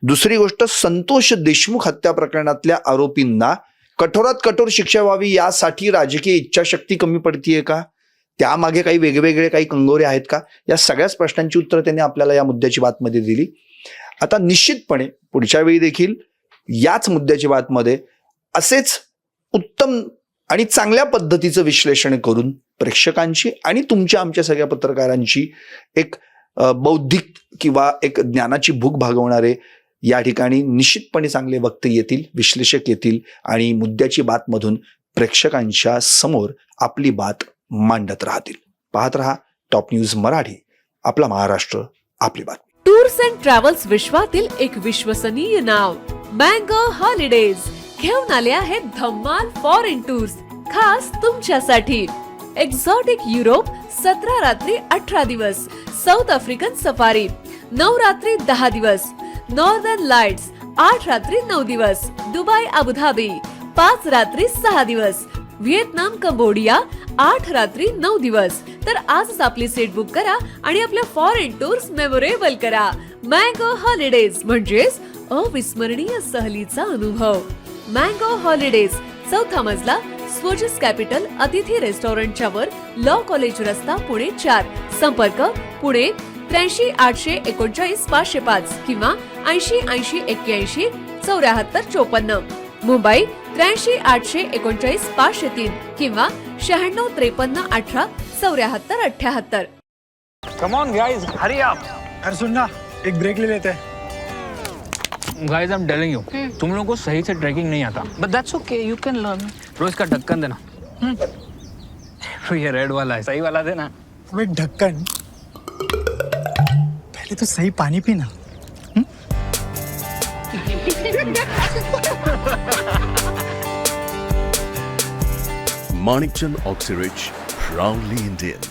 दुसरी गोष्ट, संतोष देशमुख हत्या प्रकरणातल्या आरोपींना कठोरात कठोर शिक्षा व्हावी यासाठी राजकीय इच्छाशक्ती कमी पडतीये का? त्यामागे काही वेगवेगळे काही कंगोरे आहेत का? या सगळ्याच प्रश्नांची उत्तरं त्यांनी आपल्याला या मुद्द्याची बातमध्ये दिली. आता निश्चितपणे पुढच्या वेळी देखील याच मुद्द्याची बातमध्ये असेच उत्तम आणि चांगल्या पद्धतीचं विश्लेषण करून प्रेक्षकांची आणि तुमच्या आमच्या सगळ्या पत्रकारांची एक बौद्धिक किंवा एक ज्ञानाची भूक भागवणारे या ठिकाणी निश्चितपणे चांगले वक्ते येतील, विश्लेषक येतील आणि मुद्द्याची बातमधून प्रेक्षकांच्या समोर आपली बात मांडत राहतील. पाहत रहा टॉप न्यूज मराठी. आपला महाराष्ट्र, आपली बात. टूर्स अँड ट्रॅव्हल्स विश्वातील एक विश्वसनीय नाव मँगो हॉलिडेज घेऊन आले आहेत धम्माल फॉरेन टूर्स खास तुमच्यासाठी. एक्झॉटिक युरोप 17 रात्री 18 दिवस, साऊथ आफ्रिकन सफारी 9 रात्री 10 दिवस, नॉर्दर्न लाईट्स 8 रात्री 9 दिवस, दुबई अबुधाबी 5 रात्री 6 दिवस, व्हिएतनाम कंबोडिया 8 रात्री 9 दिवस. तर आजच आपली सीट बुक करा आणि आपल्या फॉरेन टूर्स मेमोरेबल करा. मँगो हॉलिडेज म्हणजेच अविस्मरणीय सहलीचा अनुभव. मँगो हॉलिडेज, चौथा मजला, स्वोजिस कॅपिटल अतिथी रेस्टॉरंटच्या वर, लॉ कॉलेज रस्ता, पुणे 4. संपर्क पुणे 83 839 505 किंवा 80 80 81 74 54. मुंबई 83 839 503 किंवा 96 53 18 74 78. Come on guys, hurry up. अरे सुन ना, एक ब्रेक ले लेते हैं. Guys, I'm telling you, तुम लोगों को सही से ट्रैकिंग नहीं आता. But that's okay, you can learn. रोज का ढक्कन देना. तो ये रेड वाला है, सही वाला देना. अबे ढक्कन, पहले तो सही पानी पीना. Manikchand Oxyrich, proudly Indian.